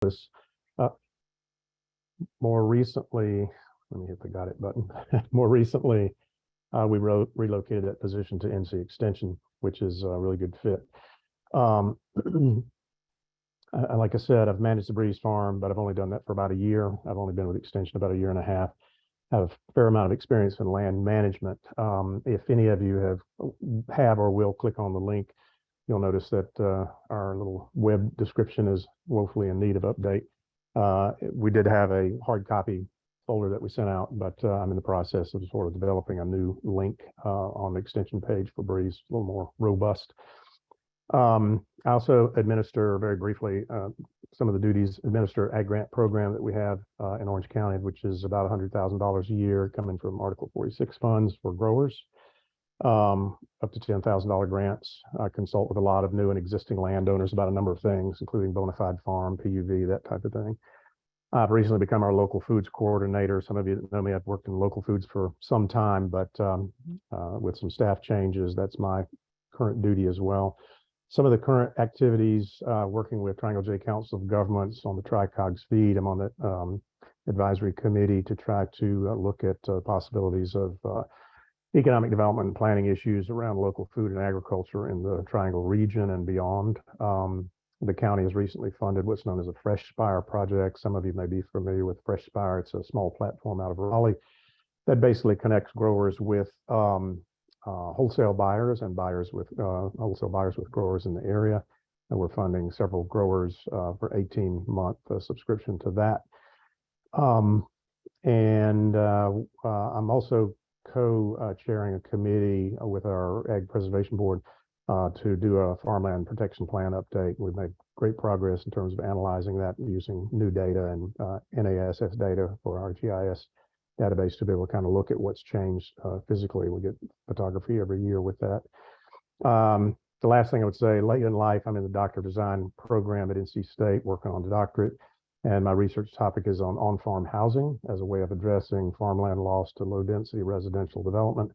Uh, More recently, let me hit the got it button. More recently, we relocated that position to NC Extension, which is a really good fit. Like I said, I've managed the Breeze Farm, but I've only done that for about a year. I've only been with Extension about a year and a half. I have a fair amount of experience in land management. If any of you have or will click on the link, you'll notice that our little web description is woefully in need of update. We did have a hard copy folder that we sent out, but I'm in the process of sort of developing a new link on the extension page for Breeze, a little more robust. I also administer, very briefly, some of the duties, administer ag grant program that we have in Orange County, which is about $100,000 a year coming from Article 46 funds for growers, up to $10,000 grants. I consult with a lot of new and existing landowners about a number of things, including bona fide farm, PUV, that type of thing. I've recently become our local foods coordinator. Some of you that know me, I've worked in local foods for some time, but with some staff changes, that's my current duty as well. Some of the current activities, working with Triangle J Council of Governments on the TriCogs feed. I'm on the advisory committee to try to look at possibilities of economic development and planning issues around local food and agriculture in the Triangle region and beyond. The county has recently funded what's known as a Fresh Spire project. Some of you may be familiar with Fresh Spire. It's a small platform out of Raleigh that basically connects growers with wholesale buyers and wholesale buyers with growers in the area. And we're funding several growers for 18-month subscription to that. I'm also co-chairing a committee with our Ag Preservation Board to do a farmland protection plan update. We've made great progress in terms of analyzing that using new data and NASS data for our GIS database to be able to kind of look at what's changed physically. We get photography every year with that. The last thing I would say, late in life, I'm in the Doctor of Design program at NC State working on the doctorate. And my research topic is on farm housing as a way of addressing farmland loss to low density residential development,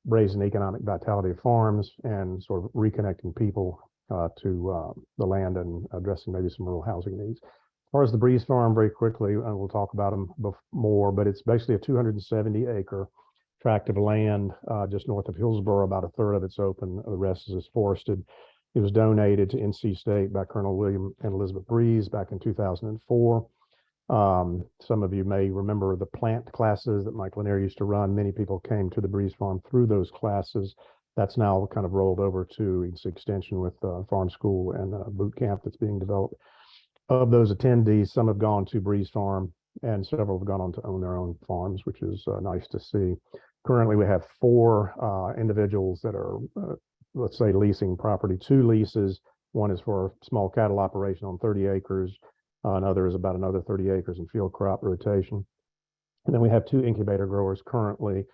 raising economic vitality of farms, and sort of reconnecting people to the land and addressing maybe some rural housing needs. As far as the Breeze Farm, very quickly, we'll talk about them more, but it's basically a 270-acre tract of land just north of Hillsborough. About a third of it's open, the rest is forested. It was donated to NC State by Colonel William and Elizabeth Breeze back in 2004. Some of you may remember the plant classes that Mike Lanier used to run. Many people came to the Breeze Farm through those classes. That's now kind of rolled over to NC Extension with farm school and boot camp that's being developed. Of those attendees, some have gone to Breeze Farm and several have gone on to own their own farms, which is nice to see. Currently, we have 4 individuals that are let's say leasing property, 2 leases. One is for a small cattle operation on 30 acres. Another is about another 30 acres in field crop rotation. And then we have 2 incubator growers currently,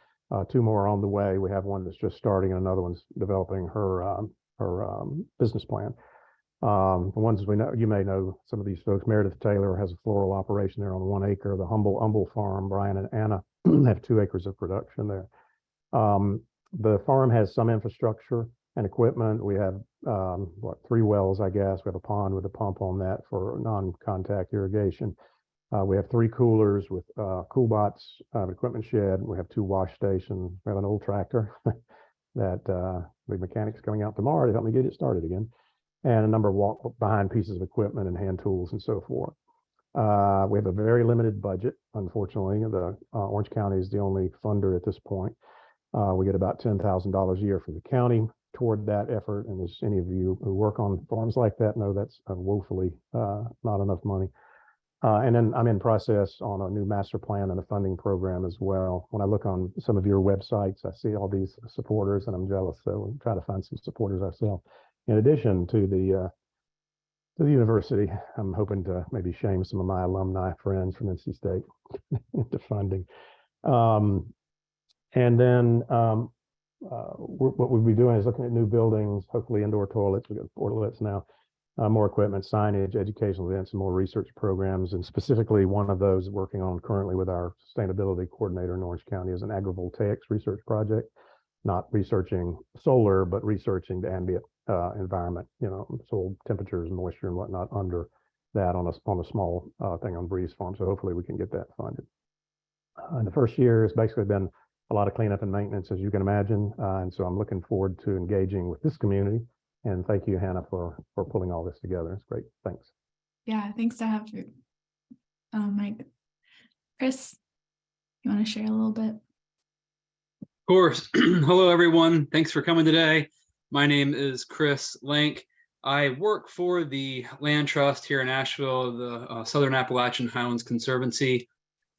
2 more on the way. We have one that's just starting and another one's developing her business plan. The ones we know, you may know some of these folks. Meredith Taylor has a floral operation there on 1 acre. The Humble Farm, Brian and Anna have 2 acres of production there. The farm has some infrastructure and equipment. We have 3 wells, I guess. We have a pond with a pump on that for non-contact irrigation. We have 3 coolers with cool bots, equipment shed. We have 2 wash stations. We have an old tractor that the mechanic's coming out tomorrow to help me get it started again, and a number of walk behind pieces of equipment and hand tools and so forth. We have a very limited budget, unfortunately. The Orange County is the only funder at this point. We get about $10,000 a year from the county toward that effort. And as any of you who work on farms like that know, that's woefully not enough money. And then I'm in process on a new master plan and a funding program as well. When I look on some of your websites, I see all these supporters and I'm jealous. So we try to find some supporters ourselves. In addition to the university, I'm hoping to maybe shame some of my alumni friends from NC State into funding. And then what we'll be doing is looking at new buildings, hopefully indoor toilets. We got toilets now, more equipment, signage, educational events, and more research programs. And specifically, one of those working on currently with our sustainability coordinator in Orange County is an agrivoltaics research project, not researching solar, but researching the ambient environment, soil temperatures, moisture, and whatnot under that on a small thing on Breeze Farm. So hopefully we can get that funded. And the first year has basically been a lot of cleanup and maintenance, as you can imagine. And so I'm looking forward to engaging with this community. And thank you, Hannah, for pulling all this together. It's great. Thanks. Yeah, thanks to have you, Mike. Chris, you want to share a little bit? Of course. Hello, everyone. Thanks for coming today. My name is Chris Lank. I work for the Land Trust here in Asheville, the Southern Appalachian Highlands Conservancy.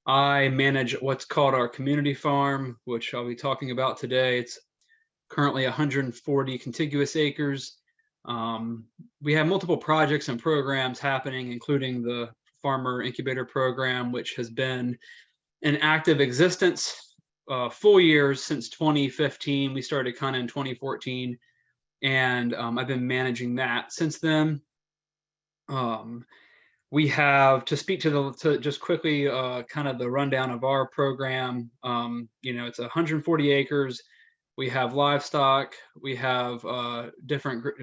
I manage what's called our community farm, which I'll be talking about today. It's currently 140 contiguous acres. We have multiple projects and programs happening, including the Farmer Incubator program, which has been in active existence full years since 2015. We started kind of in 2014, and I've been managing that since then. We have, to speak to just quickly kind of the rundown of our program. It's 140 acres. We have livestock. We have a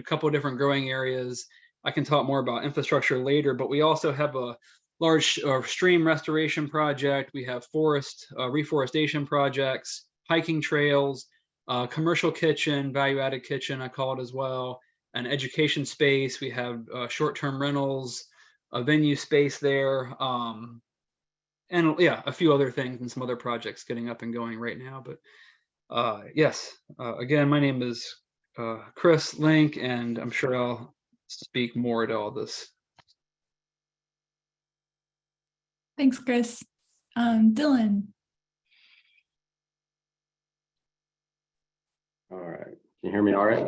couple of different growing areas. I can talk more about infrastructure later, but we also have a large stream restoration project. We have forest reforestation projects, hiking trails, commercial kitchen, value-added kitchen, I call it as well, an education space. We have short-term rentals, a venue space there, and yeah, a few other things and some other projects getting up and going right now. But yes, again, my name is Chris Link, and I'm sure I'll speak more to all this. Thanks, Chris. Dylan. All right. Can you hear me all right?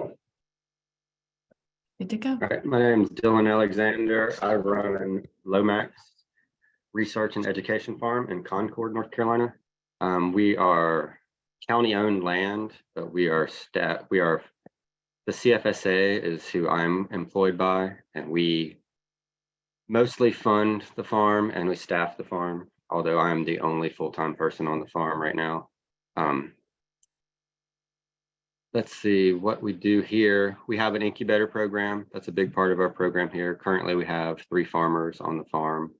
Good to go. All right. My name is Dylan Alexander. I run an Lomax Research and Education Farm in Concord, North Carolina. We are county-owned land, but we are the CFSA is who I'm employed by, and we mostly fund the farm and we staff the farm, although I'm the only full-time person on the farm right now. Let's see what we do here. We have an incubator program. That's a big part of our program here. Currently, we have 3 farmers on the farm.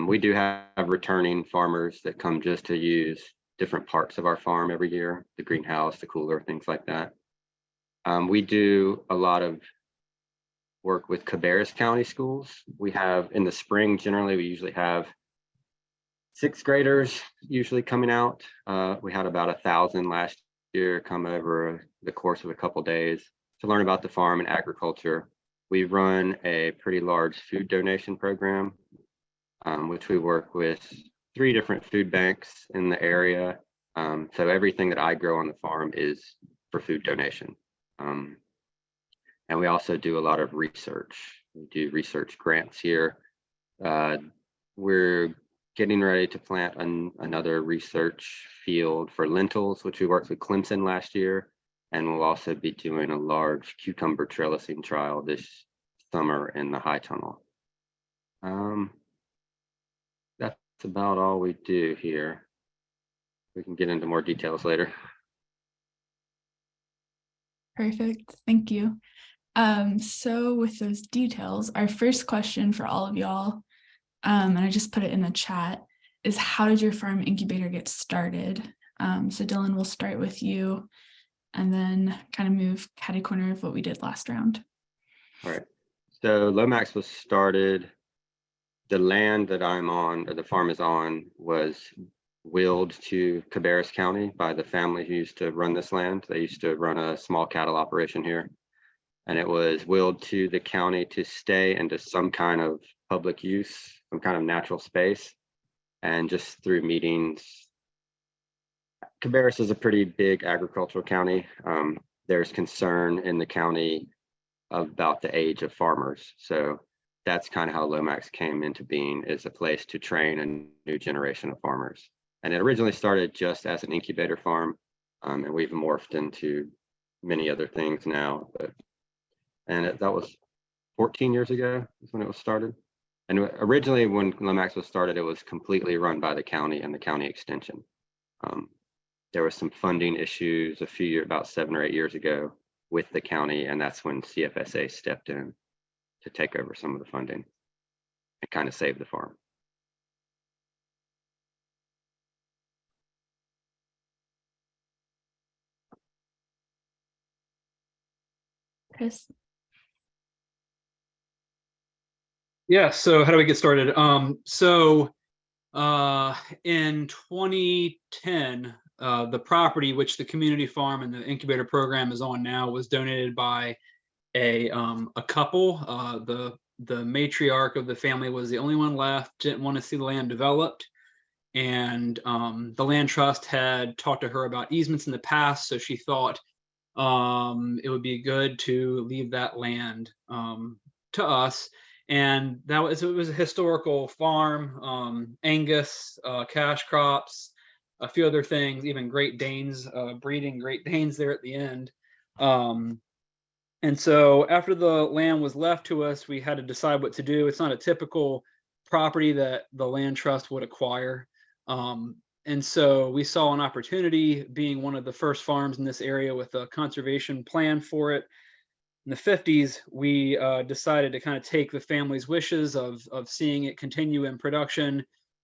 We do have returning farmers that come just to use different parts of our farm every year, the greenhouse, the cooler, things like that. We do a lot of work with Cabarrus County schools. We have in the spring, generally, we usually have 6th graders usually coming out. We had about 1,000 last year come over the course of a couple days to learn about the farm and agriculture. We run a pretty large food donation program, which we work with 3 different food banks in the area. So everything that I grow on the farm is for food donation. And we also do a lot of research. We do research grants here. We're getting ready to plant another research field for lentils, which we worked with Clemson last year. And we'll also be doing a large cucumber trellising trial this summer in the High Tunnel. That's about all we do here. We can get into more details later. Perfect. Thank you. So with those details, our first question for all of y'all, and I just put it in the chat, is how did your farm incubator get started? So Dylan, we'll start with you and then kind of move catty corner of what we did last round. All right. So Lomax was started, the land that I'm on, or the farm is on, was willed to Cabarrus County by the family who used to run this land. They used to run a small cattle operation here. And it was willed to the county to stay into some kind of public use, some kind of natural space. And just through meetings, Cabarrus is a pretty big agricultural county. There's concern in the county about the age of farmers. So that's kind of how Lomax came into being, is a place to train a new generation of farmers. And it originally started just as an incubator farm, and we've morphed into many other things now. That was 14 years ago is when it was started. And originally when Lomax was started, it was completely run by the county and the county extension. There was some funding issues about 7 or 8 years ago with the county, and that's when CFSA stepped in to take over some of the funding. and kind of save the farm. Chris? Yeah, so how do we get started? In 2010, the property which the community farm and the incubator program is on now was donated by a couple. The matriarch of the family was the only one left, didn't want to see the land developed. And the land trust had talked to her about easements in the past, so she thought it would be good to leave that land to us. And it was a historical farm, Angus, cash crops, a few other things, even Great Danes, breeding Great Danes there at the end. And so after the land was left to us, we had to decide what to do. It's not a typical property that the land trust would acquire. And so we saw an opportunity, being one of the first farms in this area with a conservation plan for it. In the 50s, we decided to kind of take the family's wishes of seeing it continue in production,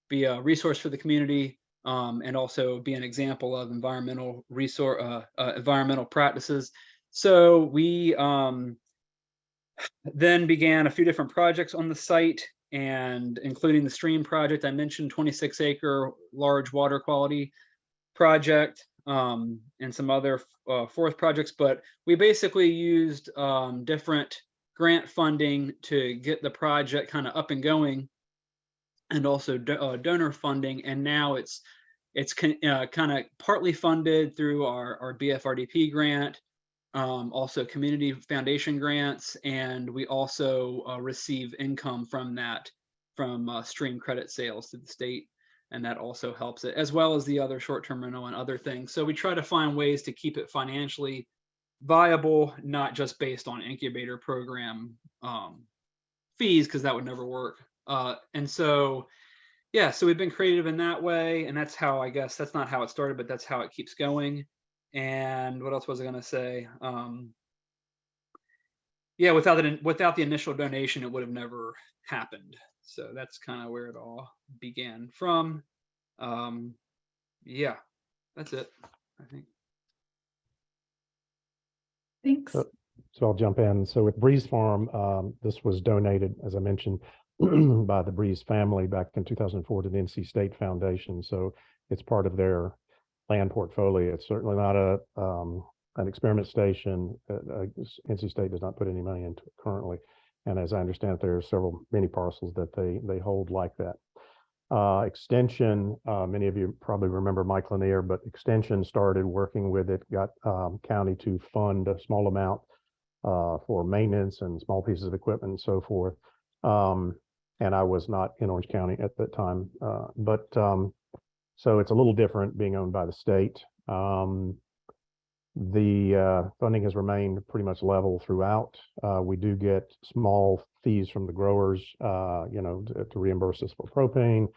be a resource for the community, and also be an example of environmental practices. So we then began a few different projects on the site, and including the stream project I mentioned, 26-acre large water quality project, and some other forest projects. But we basically used different grant funding to get the project kind of up and going, and also donor funding. And now it's kind of partly funded through our BFRDP grant, also community foundation grants, and we also receive income from that, from stream credit sales to the state, and that also helps it, as well as the other short-term rental and other things. So we try to find ways to keep it financially viable, not just based on incubator program fees, because that would never work. And so, yeah, so we've been creative in that way, and that's how, I guess, that's not how it started, but that's how it keeps going. And what else was I going to say? Yeah, without the initial donation, it would have never happened. So that's kind of where it all began from. Yeah, that's it, I think. Thanks. So I'll jump in. So with Breeze Farm, this was donated, as I mentioned, by the Breeze family back in 2004 to the NC State Foundation. So it's part of their land portfolio. It's certainly not an experiment station. NC State does not put any money into it currently. And as I understand, there are many parcels that they hold like that. Extension, many of you probably remember Mike Lanier, but Extension started working with it, got county to fund a small amount for maintenance and small pieces of equipment and so forth. And I was not in Orange County at that time, so it's a little different being owned by the state. The funding has remained pretty much level throughout. We do get small fees from the growers, to reimburse us for propane,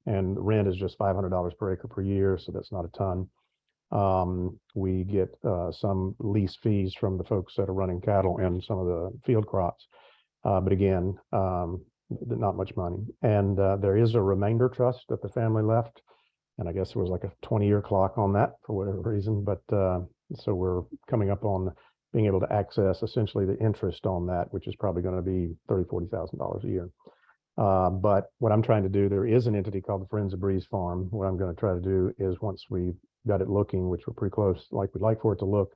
and rent is just $500 per acre per year, so that's not a ton. We get some lease fees from the folks that are running cattle and some of the field crops, but again, not much money. And there is a remainder trust that the family left, and I guess there was like a 20-year clock on that for whatever reason. But so we're coming up on being able to access essentially the interest on that, which is probably going to be $30,000 to $40,000 a year. But what I'm trying to do, there is an entity called the Friends of Breeze Farm. What I'm going to try to do is, once we've got it looking, which we're pretty close, like we'd like for it to look,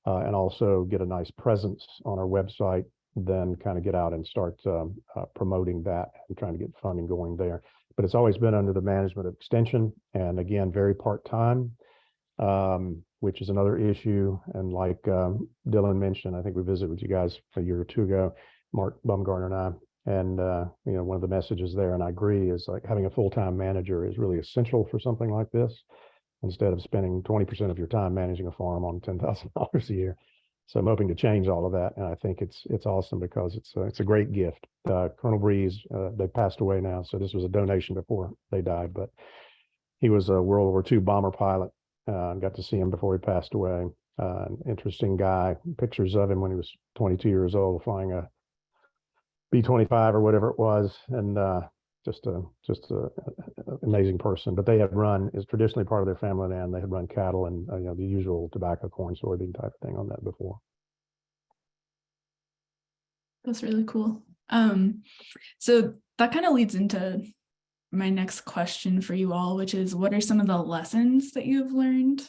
and also get a nice presence on our website, then kind of get out and start promoting that and trying to get funding going there. But it's always been under the management of Extension, and again, very part-time, which is another issue. And like Dylan mentioned, I think we visited with you guys a year or two ago, Mark Bumgarner and I, and one of the messages there, and I agree, is like having a full-time manager is really essential for something like this, instead of spending 20% of your time managing a farm on $10,000 a year. So I'm hoping to change all of that, and I think it's awesome because it's a great gift. Colonel Breeze, they passed away now, so this was a donation before they died, but he was a World War II bomber pilot. Got to see him before he passed away. An interesting guy. Pictures of him when he was 22 years old, flying a B25 or whatever it was, and just a amazing person. But they had run, is traditionally part of their family land. They had run cattle and you know, the usual tobacco, corn, soybean type of thing on that before. That's really cool. So that kind of leads into my next question for you all, which is, what are some of the lessons that you've learned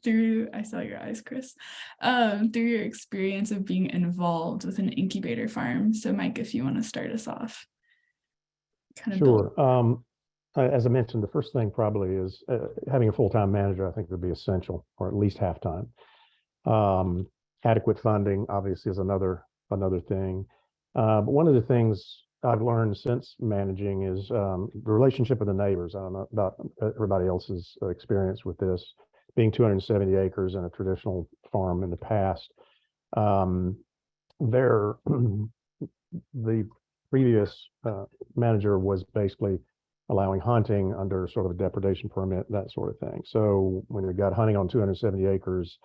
through, I saw your eyes, Chris, through your experience of being involved with an incubator farm? So Mike, if you want to start us off. Sure. As I mentioned, the first thing probably is having a full-time manager, I think would be essential, or at least half-time. Adequate funding obviously is another thing. But one of the things I've learned since managing is the relationship with the neighbors. I don't know about everybody else's experience with this, being 270 acres in a traditional farm in the past. The previous manager was basically allowing hunting under sort of a depredation permit, that sort of thing. So when you got hunting on 270 acres,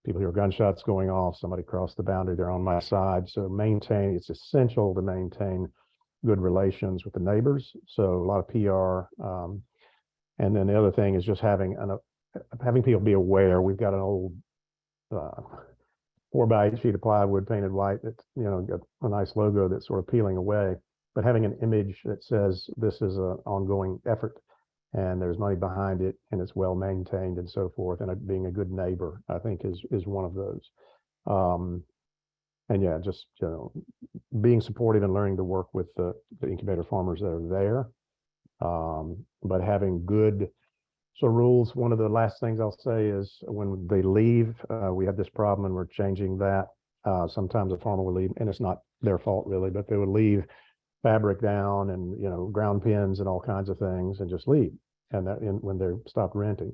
people hear gunshots going off, somebody crossed the boundary, they're on my side. So it's essential to maintain good relations with the neighbors. So a lot of PR. And then the other thing is just having people be aware. We've got an old 4x8 sheet of plywood painted white that's, you know, got a nice logo that's sort of peeling away, but having an image that says this is an ongoing effort and there's money behind it and it's well maintained and so forth, and being a good neighbor, I think is one of those. And yeah, just, you know, being supportive and learning to work with the incubator farmers that are there, but having good rules. One of the last things I'll say is when they leave, we have this problem and we're changing that. Sometimes a farmer will leave, and it's not their fault really, but they would leave fabric down and, you know, ground pins and all kinds of things and just leave, and when they're stopped renting.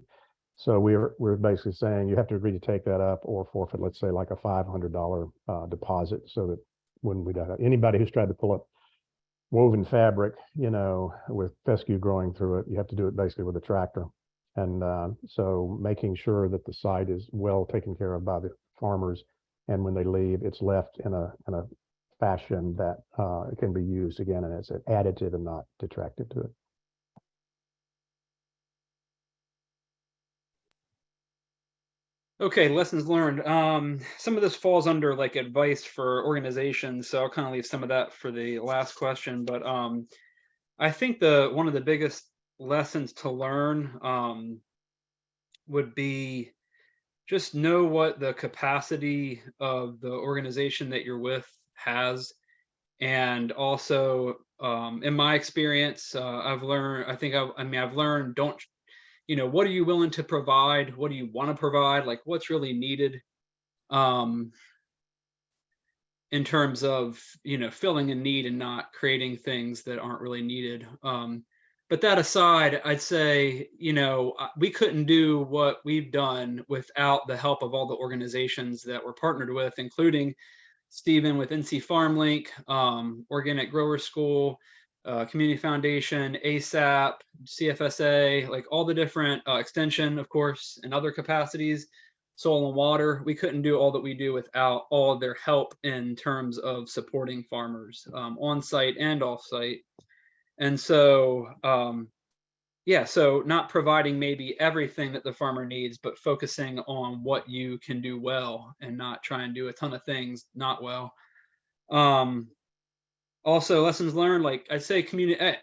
So we're basically saying you have to agree to take that up or forfeit, let's say, like a $500 deposit, so that when we don't have anybody who's tried to pull up woven fabric, you know, with fescue growing through it, you have to do it basically with a tractor. And so making sure that the site is well taken care of by the farmers, and when they leave, it's left in a fashion that it can be used again, and it's an additive and not detractive to it. Okay, lessons learned. Some of this falls under like advice for organizations, so I'll kind of leave some of that for the last question. But I think one of the biggest lessons to learn would be just know what the capacity of the organization that you're with has. And also, in my experience, I've learned, I've learned, you know, what are you willing to provide? What do you want to provide? Like, what's really needed in terms of, you know, filling a need and not creating things that aren't really needed. But that aside, I'd say, you know, we couldn't do what we've done without the help of all the organizations that we're partnered with, including Stephen with NC Farm Link, Organic Grower School, Community Foundation, ASAP, CFSA, like all the different extension, of course, and other capacities, soil and water. We couldn't do all that we do without all of their help in terms of supporting farmers on site and off site. And so, yeah, so not providing maybe everything that the farmer needs, but focusing on what you can do well and not try and do a ton of things not well. Also, lessons learned, like I'd say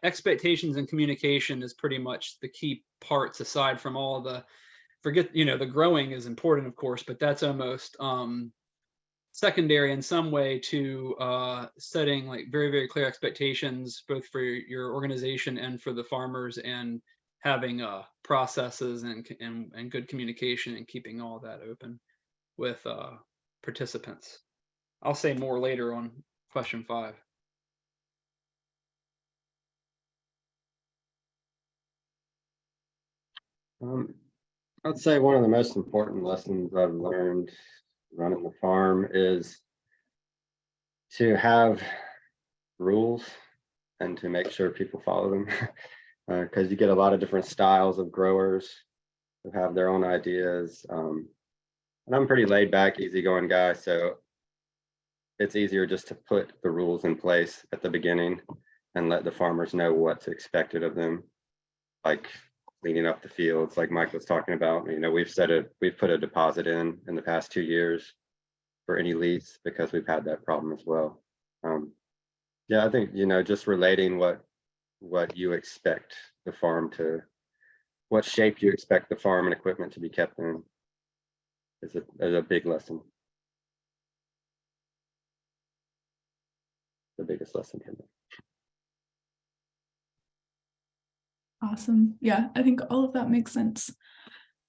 expectations and communication is pretty much the key parts, aside from all the, you know, the growing is important, of course, but that's almost secondary in some way to setting like very, very clear expectations, both for your organization and for the farmers, and having processes and good communication and keeping all that open with participants. I'll say more later on question 5. I'd say one of the most important lessons I've learned running the farm is to have rules and to make sure people follow them, because you get a lot of different styles of growers who have their own ideas. And I'm a pretty laid back, easygoing guy, so it's easier just to put the rules in place at the beginning and let the farmers know what's expected of them, like cleaning up the fields, like Mike was talking about. You know, we've put a deposit in the past 2 years for any lease because we've had that problem as well. Yeah, I think, you know, just relating what you expect the farm to, what shape you expect the farm and equipment to be kept in is a big lesson. The biggest lesson for me. Awesome. Yeah, I think all of that makes sense.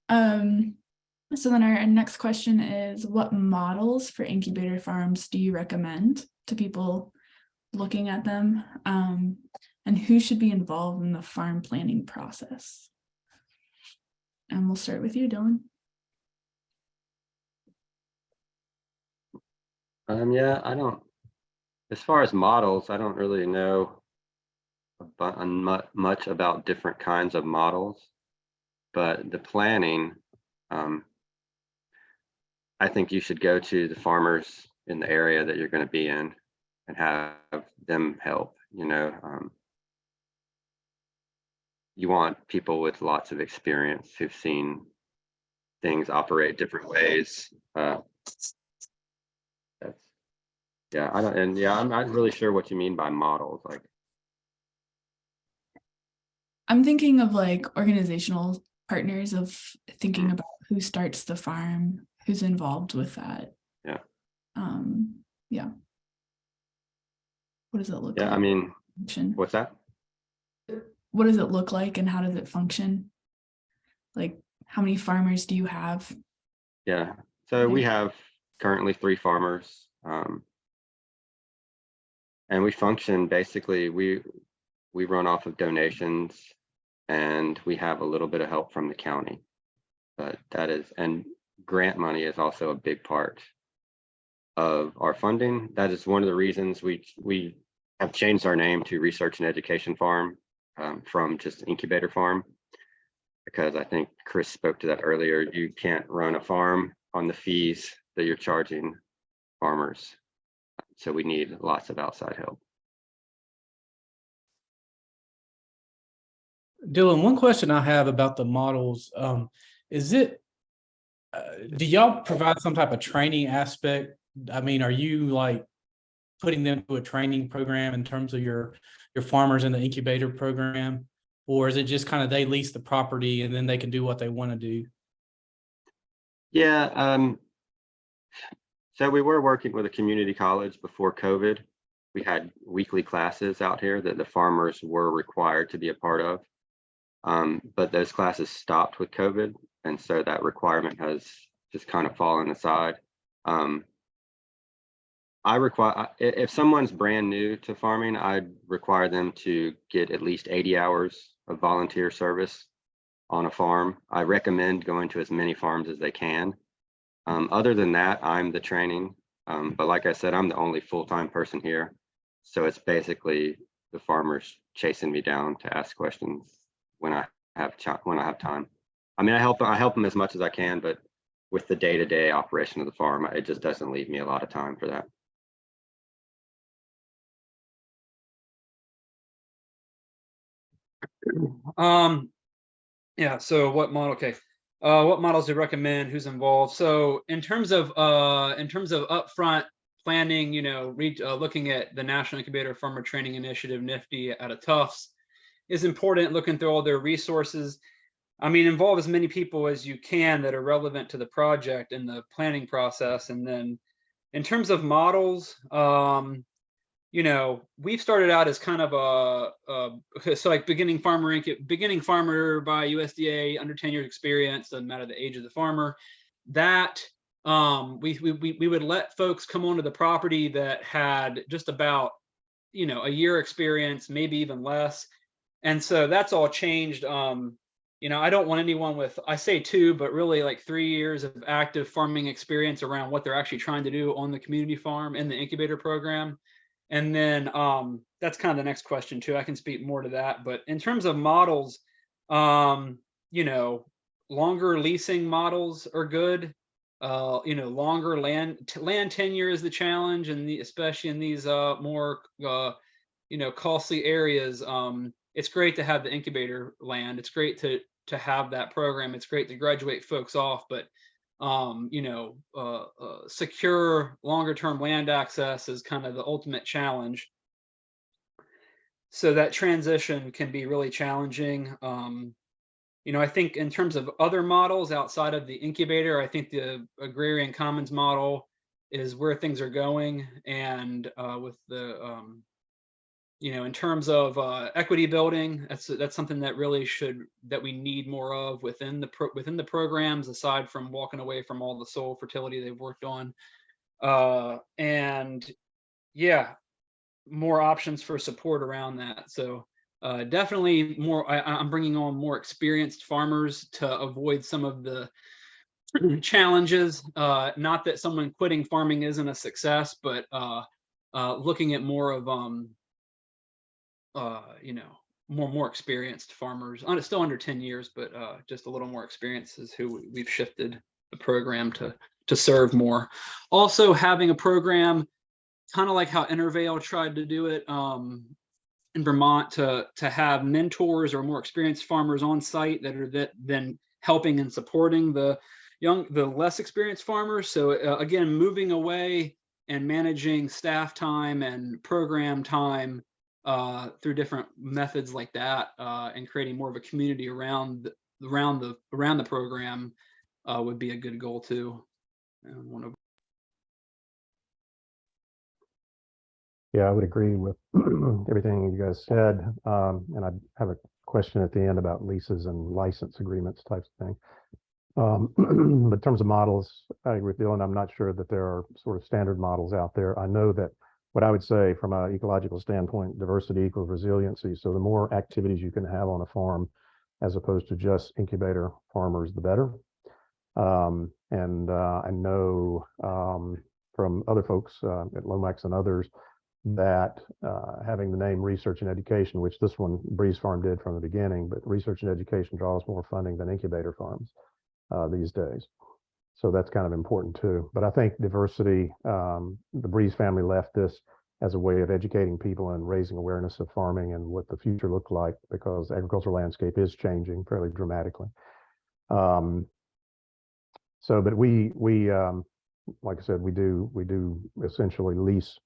So then our next question is, what models for incubator farms do you recommend to people looking at them? And who should be involved in the farm planning process? And we'll start with you, Dylan. Yeah, as far as models, I don't really know much about different kinds of models, but the planning, I think you should go to the farmers in the area that you're going to be in and have them help. You know, you want people with lots of experience who've seen things operate different ways. Yeah, I'm not really sure what you mean by models. Like, I'm thinking of like organizational partners, of thinking about who starts the farm, who's involved with that. Yeah. Yeah. What does it look yeah, like? I mean, Function? what's that? What does it look like and how does it function? Like, how many farmers do you have? Yeah, so we have currently 3 farmers, and we function basically, we run off of donations, and we have a little bit of help from the county, but and grant money is also a big part of our funding. That is one of the reasons we have changed our name to Research and Education Farm, from just Incubator Farm, because I think Chris spoke to that earlier. You can't run a farm on the fees that you're charging farmers. So we need lots of outside help. Dylan, one question I have about the models, is it, do y'all provide some type of training aspect? I mean, are you like putting them through a training program in terms of your farmers in the incubator program? Or is it just kind of they lease the property and then they can do what they want to do? Yeah, so we were working with a community college before COVID. We had weekly classes out here that the farmers were required to be a part of. But those classes stopped with COVID. And so that requirement has just kind of fallen aside. If someone's brand new to farming, I'd require them to get at least 80 hours of volunteer service on a farm. I recommend going to as many farms as they can. Other than that, I'm the training. But like I said, I'm the only full-time person here. So it's basically the farmers chasing me down to ask questions when I have time. I mean, I help them as much as I can, but with the day-to-day operation of the farm, it just doesn't leave me a lot of time for that. Yeah, so what model? Okay. What models do you recommend? Who's involved? So in terms of upfront planning, you know, looking at the National Incubator Farmer Training Initiative, NIFTY, out of Tufts is important. Looking through all their resources. I mean, involve as many people as you can that are relevant to the project and the planning process. And then in terms of models, you know, we've started out as kind of so like beginning farmer by USDA, under 10 years experience, doesn't matter the age of the farmer. That we would let folks come onto the property that had just about, you know, a year experience, maybe even less. And so that's all changed. You know, I don't want anyone with, I say 2, but really like 3 years of active farming experience around what they're actually trying to do on the community farm in the incubator program. And then that's kind of the next question too. I can speak more to that. But in terms of models, you know, longer leasing models are good. longer land tenure is the challenge, and especially in these more costly areas. It's great to have the incubator land. It's great to have that program. It's great to graduate folks off, but secure longer term land access is kind of the ultimate challenge. So that transition can be really challenging. I think in terms of other models outside of the incubator, I think the agrarian commons model is where things are going. And with the, in terms of equity building, that's something that really that we need more of within the programs, aside from walking away from all the soil fertility they've worked on. And yeah, more options for support around that. So definitely more, I'm bringing on more experienced farmers to avoid some of the challenges. Not that someone quitting farming isn't a success, but looking at more of, more experienced farmers, still under 10 years, but just a little more experience is who we've shifted the program to serve more. Also having a program, kind of like how Intervale tried to do it in Vermont, to have mentors or more experienced farmers on site that are then helping and supporting the less experienced farmers. So again, moving away and managing staff time and program time through different methods like that, and creating more of a community around the program would be a good goal too. Yeah, I would agree with everything you guys said. And I have a question at the end about leases and license agreements types of thing. But in terms of models, I agree with Dylan. I'm not sure that there are sort of standard models out there. I know that what I would say from an ecological standpoint, diversity equals resiliency. So the more activities you can have on a farm, as opposed to just incubator farmers, the better. I know from other folks at Lomax and others that having the name research and education, which this one Breeze Farm did from the beginning, but research and education draws more funding than incubator farms these days. So that's kind of important too. But I think diversity, the Breeze family left this as a way of educating people and raising awareness of farming and what the future looked like, because the agricultural landscape is changing fairly dramatically. But we like I said, we do essentially lease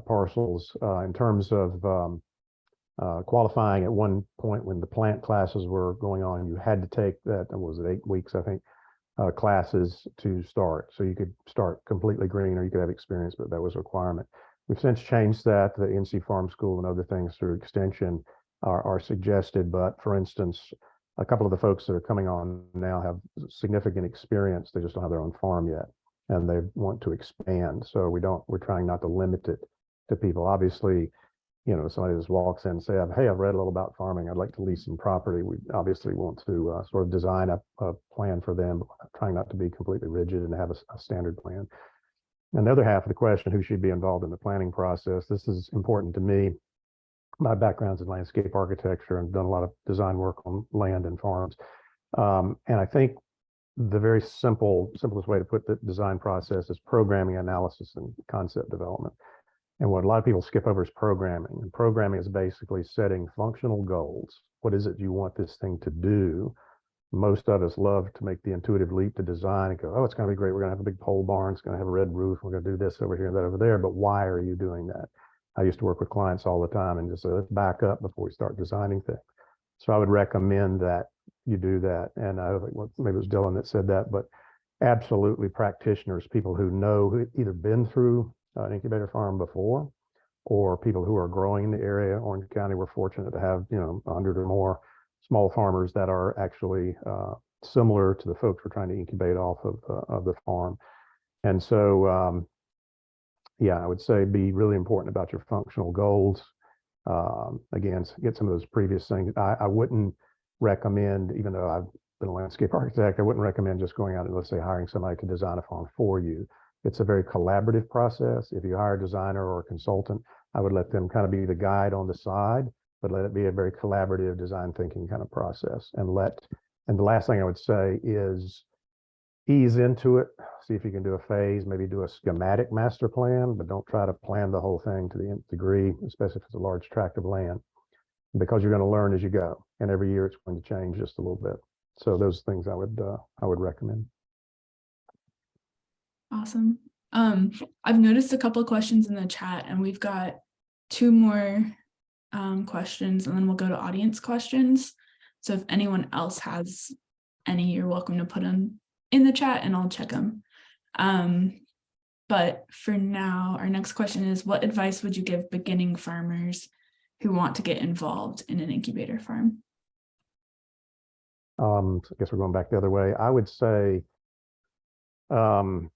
parcels. In terms of qualifying, at one point when the plant classes were going on, you had to take that, was it 8 weeks, I think, classes to start. So you could start completely green or you could have experience, but that was a requirement. We've since changed that. The NC Farm School and other things through extension are suggested. But for instance, a couple of the folks that are coming on now have significant experience. They just don't have their own farm yet, and they want to expand. So we're trying not to limit it to people. Obviously, somebody just walks in and say, hey, I've read a little about farming. I'd like to lease some property. We obviously want to sort of design a plan for them, trying not to be completely rigid and have a standard plan. And the other half of the question, who should be involved in the planning process? This is important to me. My background's in landscape architecture and done a lot of design work on land and farms. And I think the very simplest way to put the design process is programming, analysis, and concept development. And what a lot of people skip over is programming. And programming is basically setting functional goals. What is it you want this thing to do? Most of us love to make the intuitive leap to design and go, oh, it's going to be great. We're going to have a big pole barn. It's going to have a red roof. We're going to do this over here and that over there. But why are you doing that? I used to work with clients all the time and just say, let's back up before we start designing things. So I would recommend that you do that. And I think maybe it was Dylan that said that, but absolutely practitioners, people who know, who either been through an incubator farm before, or people who are growing in the area. Orange County, we're fortunate to have 100 or more small farmers that are actually similar to the folks we're trying to incubate off of the farm. And so, yeah, I would say be really important about your functional goals. Again, get some of those previous things. I wouldn't recommend, even though I've been a landscape architect, I wouldn't recommend just going out and, let's say, hiring somebody to design a farm for you. It's a very collaborative process. If you hire a designer or a consultant, I would let them kind of be the guide on the side, but let it be a very collaborative design thinking kind of process. And the last thing I would say is ease into it see if you can do a phase, maybe do a schematic master plan, but don't try to plan the whole thing to the nth degree, especially if it's a large tract of land, because you're going to learn as you go. And every year it's going to change just a little bit. So those things I would recommend. Awesome. I've noticed a couple of questions in the chat, and we've got 2 more questions, and then we'll go to audience questions. So if anyone else has any, you're welcome to put them in the chat and I'll check them. But for now, our next question is, what advice would you give beginning farmers who want to get involved in an incubator farm? I guess we're going back the other way. I would say, kind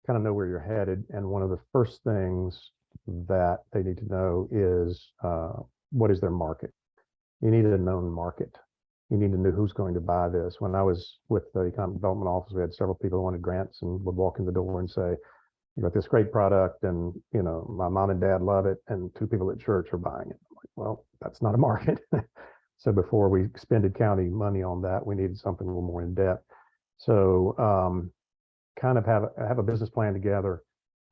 of know where you're headed. And one of the first things that they need to know is what is their market? You need a known market. You need to know who's going to buy this. When I was with the Economic Development Office, we had several people who wanted grants and would walk in the door and say, you got this great product and, you know, my mom and dad love it and 2 people at church are buying it. I'm like, well, that's not a market. So before we expended county money on that, we needed something a little more in depth. So kind of have a business plan together.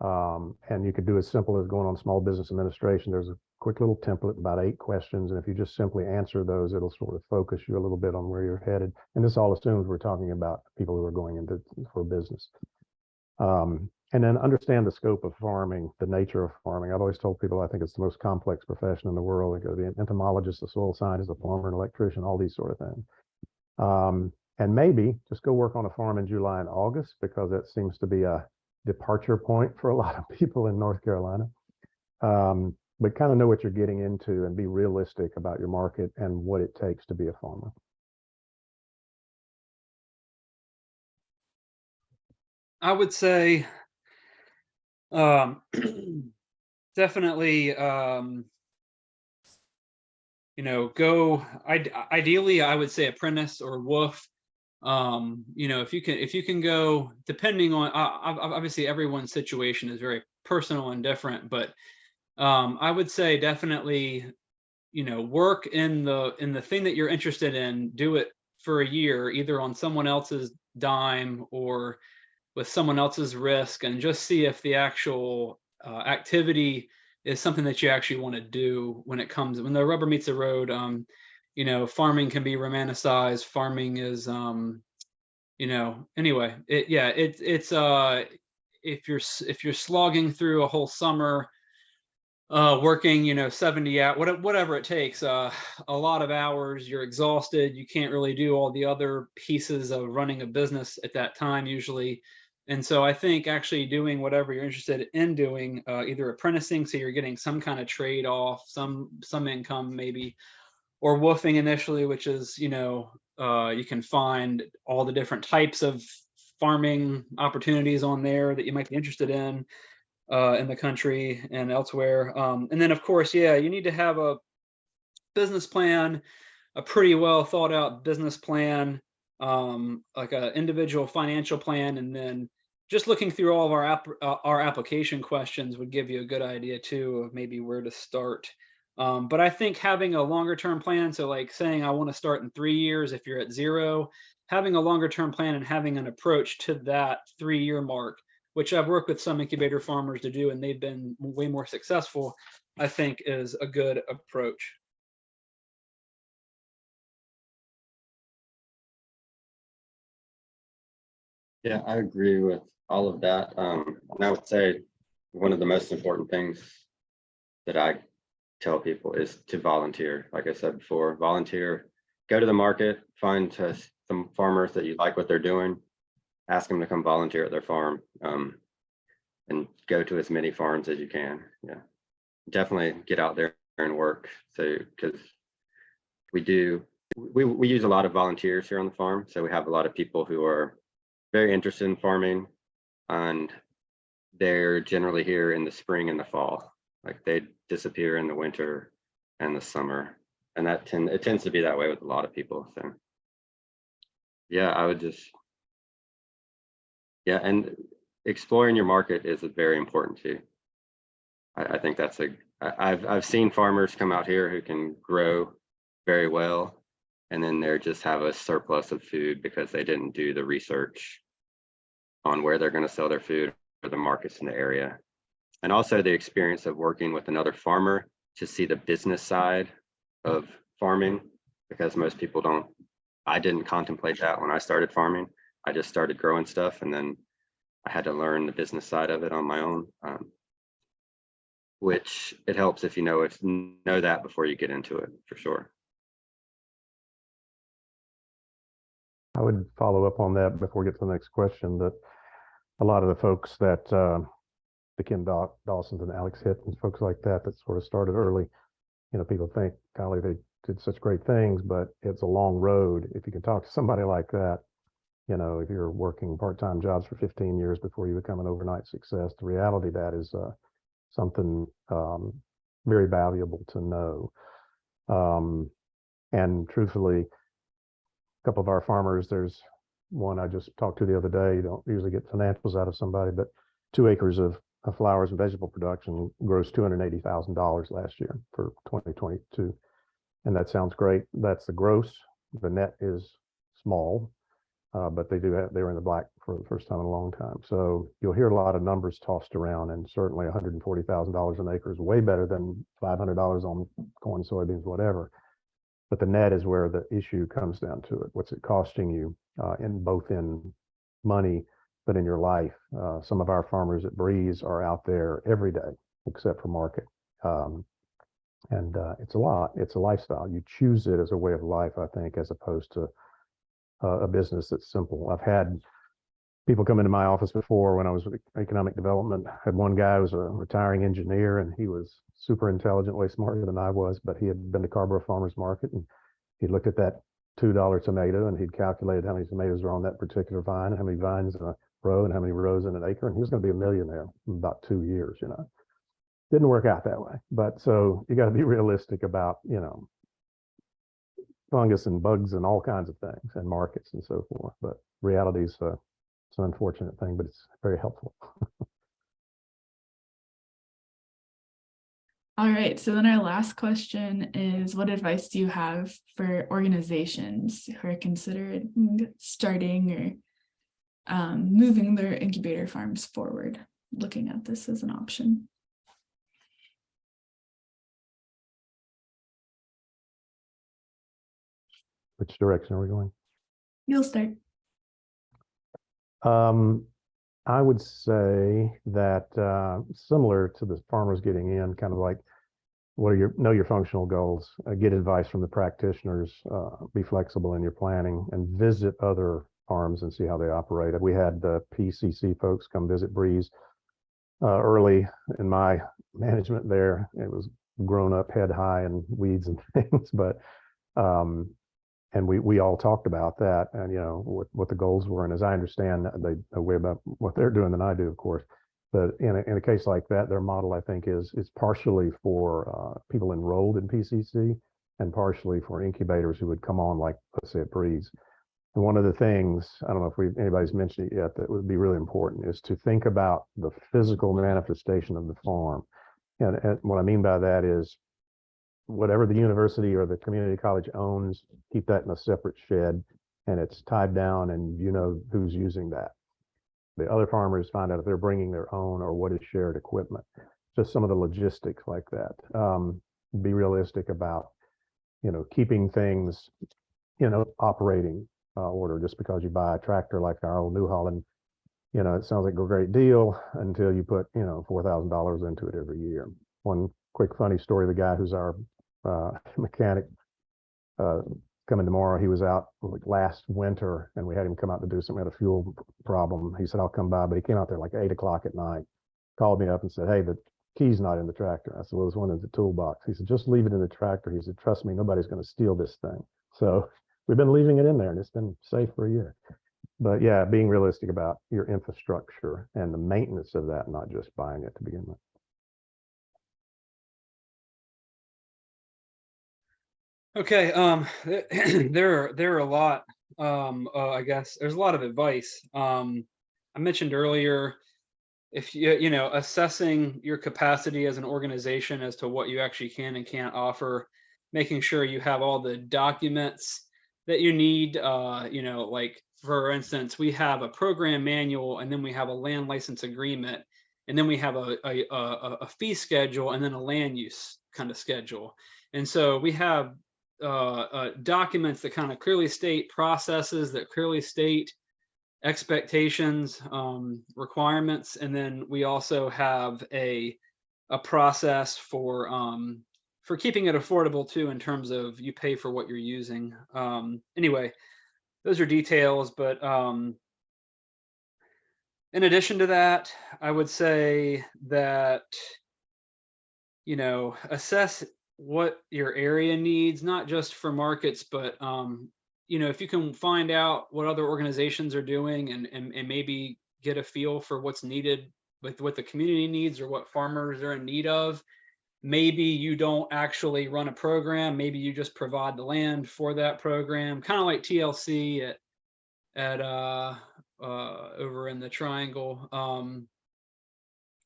And you could do as simple as going on Small Business Administration. There's a quick little template, about 8 questions. And if you just simply answer those, it'll sort of focus you a little bit on where you're headed. And this all assumes we're talking about people who are going into for business. And then understand the scope of farming, the nature of farming. I've always told people I think it's the most complex profession in the world. You go to the entomologist, the soil scientist, the plumber, an electrician, all these sort of things. And maybe just go work on a farm in July and August, because that seems to be a departure point for a lot of people in North Carolina. But kind of know what you're getting into and be realistic about your market and what it takes to be a farmer. I would say definitely, you know, ideally, I would say apprentice or woof. You know, if you can go, depending on obviously everyone's situation is very personal and different, but I would say definitely, you know, work in the thing that you're interested in, do it for a year, either on someone else's dime or with someone else's risk, and just see if the actual activity is something that you actually want to do when the rubber meets the road. You know, farming can be romanticized. Farming is, you know, anyway, it's if you're slogging through a whole summer, working, you know, 70 hours, whatever it takes, a lot of hours, you're exhausted, you can't really do all the other pieces of running a business at that time usually. And so I think actually doing whatever you're interested in doing, either apprenticing, so you're getting some kind of trade off, some income maybe, or woofing initially, which is, you know, you can find all the different types of farming opportunities on there that you might be interested in the country and elsewhere. And then of course, yeah, you need to have a business plan, a pretty well thought out business plan, like an individual financial plan, and then just looking through all of our application questions would give you a good idea too of maybe where to start. But I think having a longer term plan, so like saying I want to start in 3 years if you're at 0, having a longer term plan and having an approach to that 3-year mark, which I've worked with some incubator farmers to do, and they've been way more successful, I think is a good approach. Yeah, I agree with all of that. And I would say one of the most important things that I tell people is to volunteer. Like I said before, volunteer, go to the market, find some farmers that you like what they're doing, ask them to come volunteer at their farm, and go to as many farms as you can. Yeah, definitely get out there and work. So, because we use a lot of volunteers here on the farm. So we have a lot of people who are very interested in farming, and they're generally here in the spring and the fall. Like they disappear in the winter and the summer, and it tends to be that way with a lot of people. So yeah, I would just, yeah, and exploring your market is very important too. I think that's I've seen farmers come out here who can grow very well, and then they just have a surplus of food because they didn't do the research on where they're going to sell their food or the markets in the area. And also the experience of working with another farmer to see the business side of farming, because most people don't. I didn't contemplate that when I started farming. I just started growing stuff, and then I had to learn the business side of it on my own, which it helps if you know that before you get into it, for sure. I would follow up on that before we get to the next question, that a lot of the folks that the Ken Dawsons and Alex Hitt and folks like that sort of started early, people think, golly, they did such great things, but it's a long road. If you can talk to somebody like that, if you're working part-time jobs for 15 years before you become an overnight success, the reality of that is something very valuable to know. And truthfully, a couple of our farmers, there's one I just talked to the other day. You don't usually get financials out of somebody, but 2 acres of flowers and vegetable production grossed $280,000 last year for 2022. And that sounds great. That's the gross. The net is small, but they were in the black for the first time in a long time. So you'll hear a lot of numbers tossed around, and certainly $140,000 an acre is way better than $500 on corn, soybeans, whatever. But the net is where the issue comes down to it. What's it costing you in money, but in your life? Some of our farmers at Breeze are out there every day, except for market. And it's a lot. It's a lifestyle. You choose it as a way of life, I think, as opposed to a business that's simple. I've had people come into my office before when I was with economic development. I had one guy who was a retiring engineer, and he was super intelligent, way smarter than I was, but he had been to Carborough Farmers Market, and he looked at that $2 tomato, and he'd calculated how many tomatoes were on that particular vine, and how many vines in a row, and how many rows in an acre, and he was going to be a millionaire in about 2 years. Didn't work out that way. But so you got to be realistic about, fungus and bugs and all kinds of things, and markets and so forth. But reality is it's an unfortunate thing, but it's very helpful. All right, so then our last question is, what advice do you have for organizations who are considering starting or moving their incubator farms forward, looking at this as an option? Which direction are we going? You'll start. I would say that similar to the farmers getting in, kind of like, know your functional goals, get advice from the practitioners, be flexible in your planning, and visit other farms and see how they operate. We had the PCC folks come visit Breeze early in my management there. It was grown up head high and weeds and things, but and we all talked about that, and what the goals were. And as I understand, they know way about what they're doing than I do, of course. But in a case like that, their model, I think, is partially for people enrolled in PCC, and partially for incubators who would come on, like, let's say, at Breeze. And one of the things, I don't know if anybody's mentioned it yet, that would be really important, is to think about the physical manifestation of the farm. And what I mean by that is, whatever the university or the community college owns, keep that in a separate shed, and it's tied down, and who's using that. The other farmers find out if they're bringing their own or what is shared equipment. Just some of the logistics like that. Be realistic about, keeping things, operating order. Just because you buy a tractor like our old New Holland, it sounds like a great deal until you put, $4,000 into it every year. One quick funny story: the guy who's our mechanic coming tomorrow, he was out last winter, and we had him come out to do something. We had a fuel problem. He said, I'll come by, but he came out there like 8 o'clock at night, called me up and said, hey, the key's not in the tractor. I said, well, there's one in the toolbox. He said, just leave it in the tractor. He said, trust me, nobody's going to steal this thing. So we've been leaving it in there, and it's been safe for a year. But yeah, being realistic about your infrastructure and the maintenance of that, not just buying it to begin with. Okay, there are a lot. I guess there's a lot of advice. I mentioned earlier, if assessing your capacity as an organization as to what you actually can and can't offer, making sure you have all the documents that you need, like for instance, we have a program manual, and then we have a land license agreement, and then we have a fee schedule, and then a land use kind of schedule. And so we have documents that kind of clearly state processes, that clearly state expectations, requirements, and then we also have a process for keeping it affordable too, in terms of you pay for what you're using. Anyway, those are details, but in addition to that, I would say that, you know, assess what your area needs, not just for markets, but you know, if you can find out what other organizations are doing, and maybe get a feel for what's needed with what the community needs or what farmers are in need of. Maybe you don't actually run a program, maybe you just provide the land for that program, kind of like TLC at over in the Triangle,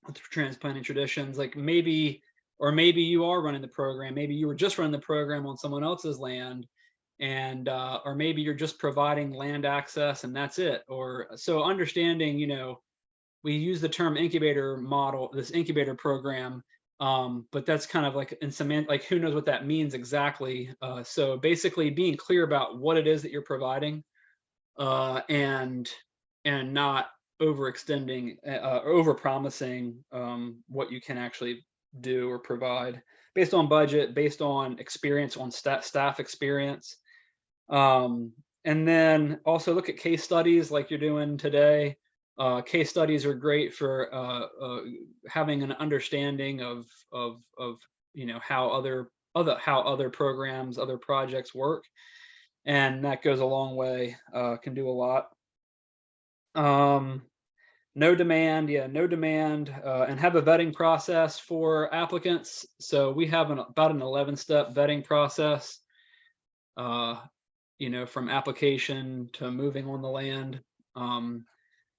with the transplanting traditions. Like maybe, or maybe you are running the program, maybe you were just running the program on someone else's land, and or maybe you're just providing land access and that's it. Or so understanding, you know, we use the term incubator model, this incubator program, but that's kind of like in some, like, who knows what that means exactly. So basically being clear about what it is that you're providing, and not overextending or over promising what you can actually do or provide based on budget, based on experience, on staff experience. And then also look at case studies like you're doing today. Case studies are great for having an understanding of you know, how other programs, other projects work, and that goes a long way. Can do a lot. No demand, no demand, and have a vetting process for applicants. So we have about an 11-step vetting process. You know, from application to moving on the land.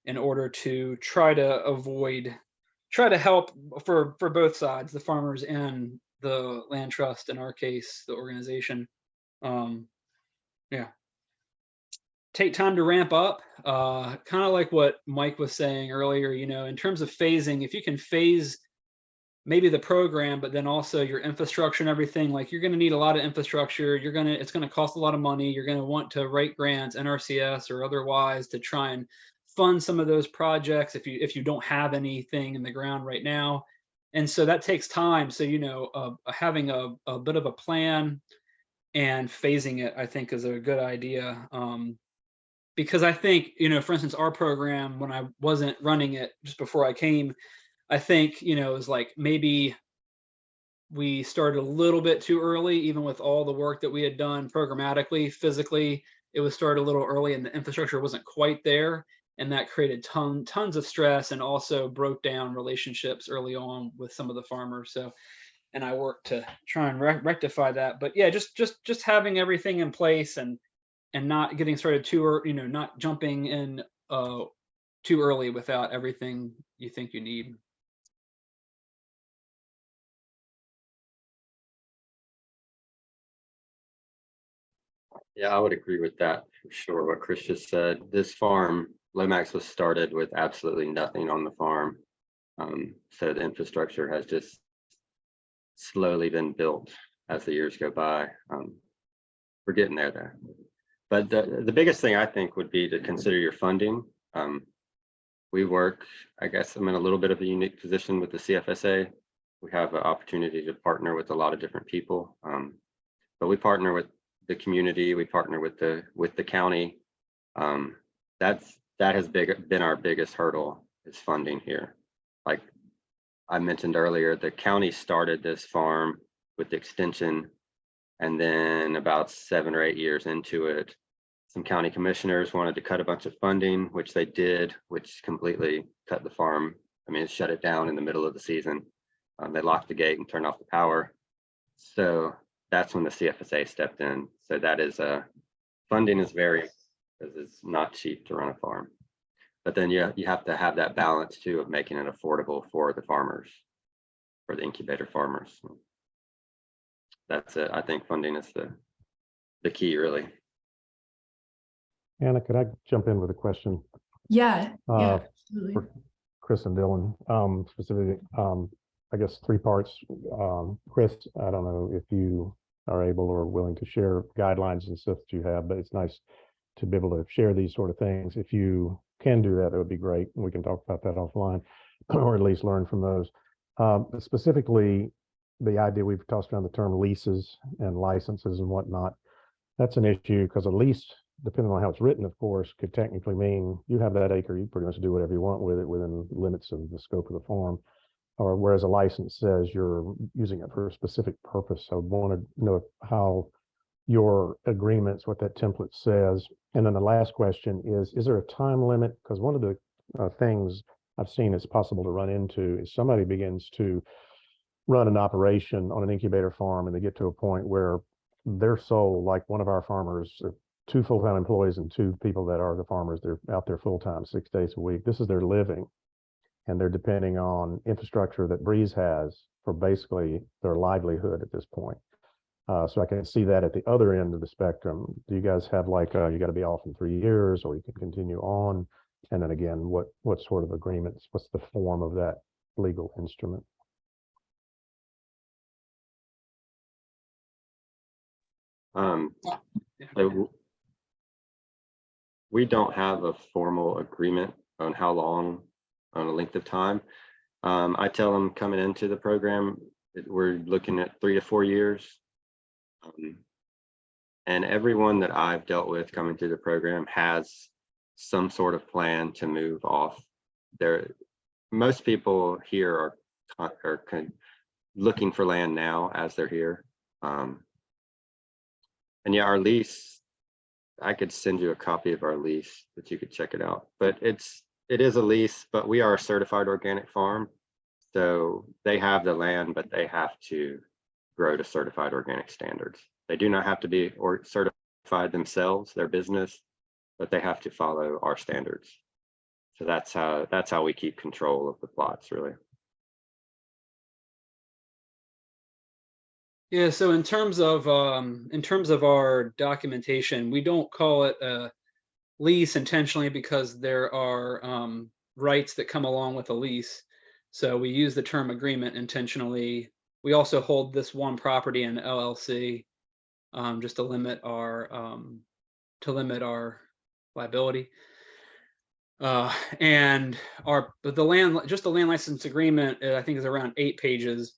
In order to try to help for both sides, the farmers and the land trust, in our case, the organization. Yeah. Take time to ramp up, kind of like what Mike was saying earlier, you know, in terms of phasing, if you can phase maybe the program, but then also your infrastructure and everything, like you're going to need a lot of infrastructure. It's going to cost a lot of money. You're going to want to write grants, NRCS or otherwise, to try and fund some of those projects if you don't have anything in the ground right now. And so that takes time. So, you know, having a bit of a plan and phasing it, I think, is a good idea. Because I think, you know, for instance, our program, when I wasn't running it just before I came, I think, you know, it was like maybe we started a little bit too early, even with all the work that we had done programmatically, physically. It was started a little early and the infrastructure wasn't quite there. And that created tons of stress, and also broke down relationships early on with some of the farmers. So, and I worked to try and rectify that. But yeah, just having everything in place, and not getting started too early, you know, not jumping in too early without everything you think you need. Yeah, I would agree with that for sure. What Chris just said, this farm, Lomax, was started with absolutely nothing on the farm. So the infrastructure has just slowly been built as the years go by. We're getting there though. But the biggest thing I think would be to consider your funding. We work, I guess I'm in a little bit of a unique position with the CFSA. We have an opportunity to partner with a lot of different people. But we partner with the community, we partner with the county. That has been our biggest hurdle, is funding here. Like I mentioned earlier, the county started this farm with the extension, and then about 7 or 8 years into it, some county commissioners wanted to cut a bunch of funding, which they did, which completely cut the farm. I mean, it shut it down in the middle of the season. They locked the gate and turned off the power. So that's when the CFSA stepped in. So that is funding is very, because it's not cheap to run a farm. But then you have to have that balance too of making it affordable for the farmers, for the incubator farmers. That's it. I think funding is the key, really. Anna, could I jump in with a question? Yeah, Uh, absolutely. for Chris and Dylan, specifically, I guess 3 parts. Chris, I don't know if you are able or willing to share guidelines and stuff that you have, but it's nice to be able to share these sort of things. If you can do that, that would be great. We can talk about that offline, or at least learn from those. But specifically, the idea we've tossed around the term leases and licenses and whatnot. That's an issue because a lease, depending on how it's written, of course, could technically mean you have that acre, you pretty much do whatever you want with it within limits of the scope of the farm. Or whereas a license says you're using it for a specific purpose. So I want to know how your agreements, what that template says. And then the last question is there a time limit? Because one of the things I've seen it's possible to run into is somebody begins to run an operation on an incubator farm and they get to a point where their sole, like one of our farmers, 2 full-time employees and 2 people that are the farmers, they're out there full-time 6 days a week. This is their living. And they're depending on infrastructure that Breeze has for basically their livelihood at this point. So I can see that at the other end of the spectrum. Do you guys have like, you got to be off in 3 years or you can continue on? And then again, what sort of agreements, what's the form of that legal instrument? So we don't have a formal agreement on how long, on a length of time. I tell them coming into the program, we're looking at 3 to 4 years. And everyone that I've dealt with coming through the program has some sort of plan to move off. Most people here are looking for land now as they're here. And yeah, our lease, I could send you a copy of our lease that you could check it out. But it is a lease, but we are a certified organic farm. So they have the land, but they have to grow to certified organic standards. They do not have to be or certified themselves, their business, but they have to follow our standards. So that's how we keep control of the plots, really. Yeah, so in terms of our documentation, we don't call it a lease intentionally because there are rights that come along with a lease. So we use the term agreement intentionally. We also hold this one property in LLC just to limit our liability. And the land license agreement, I think, is around 8 pages.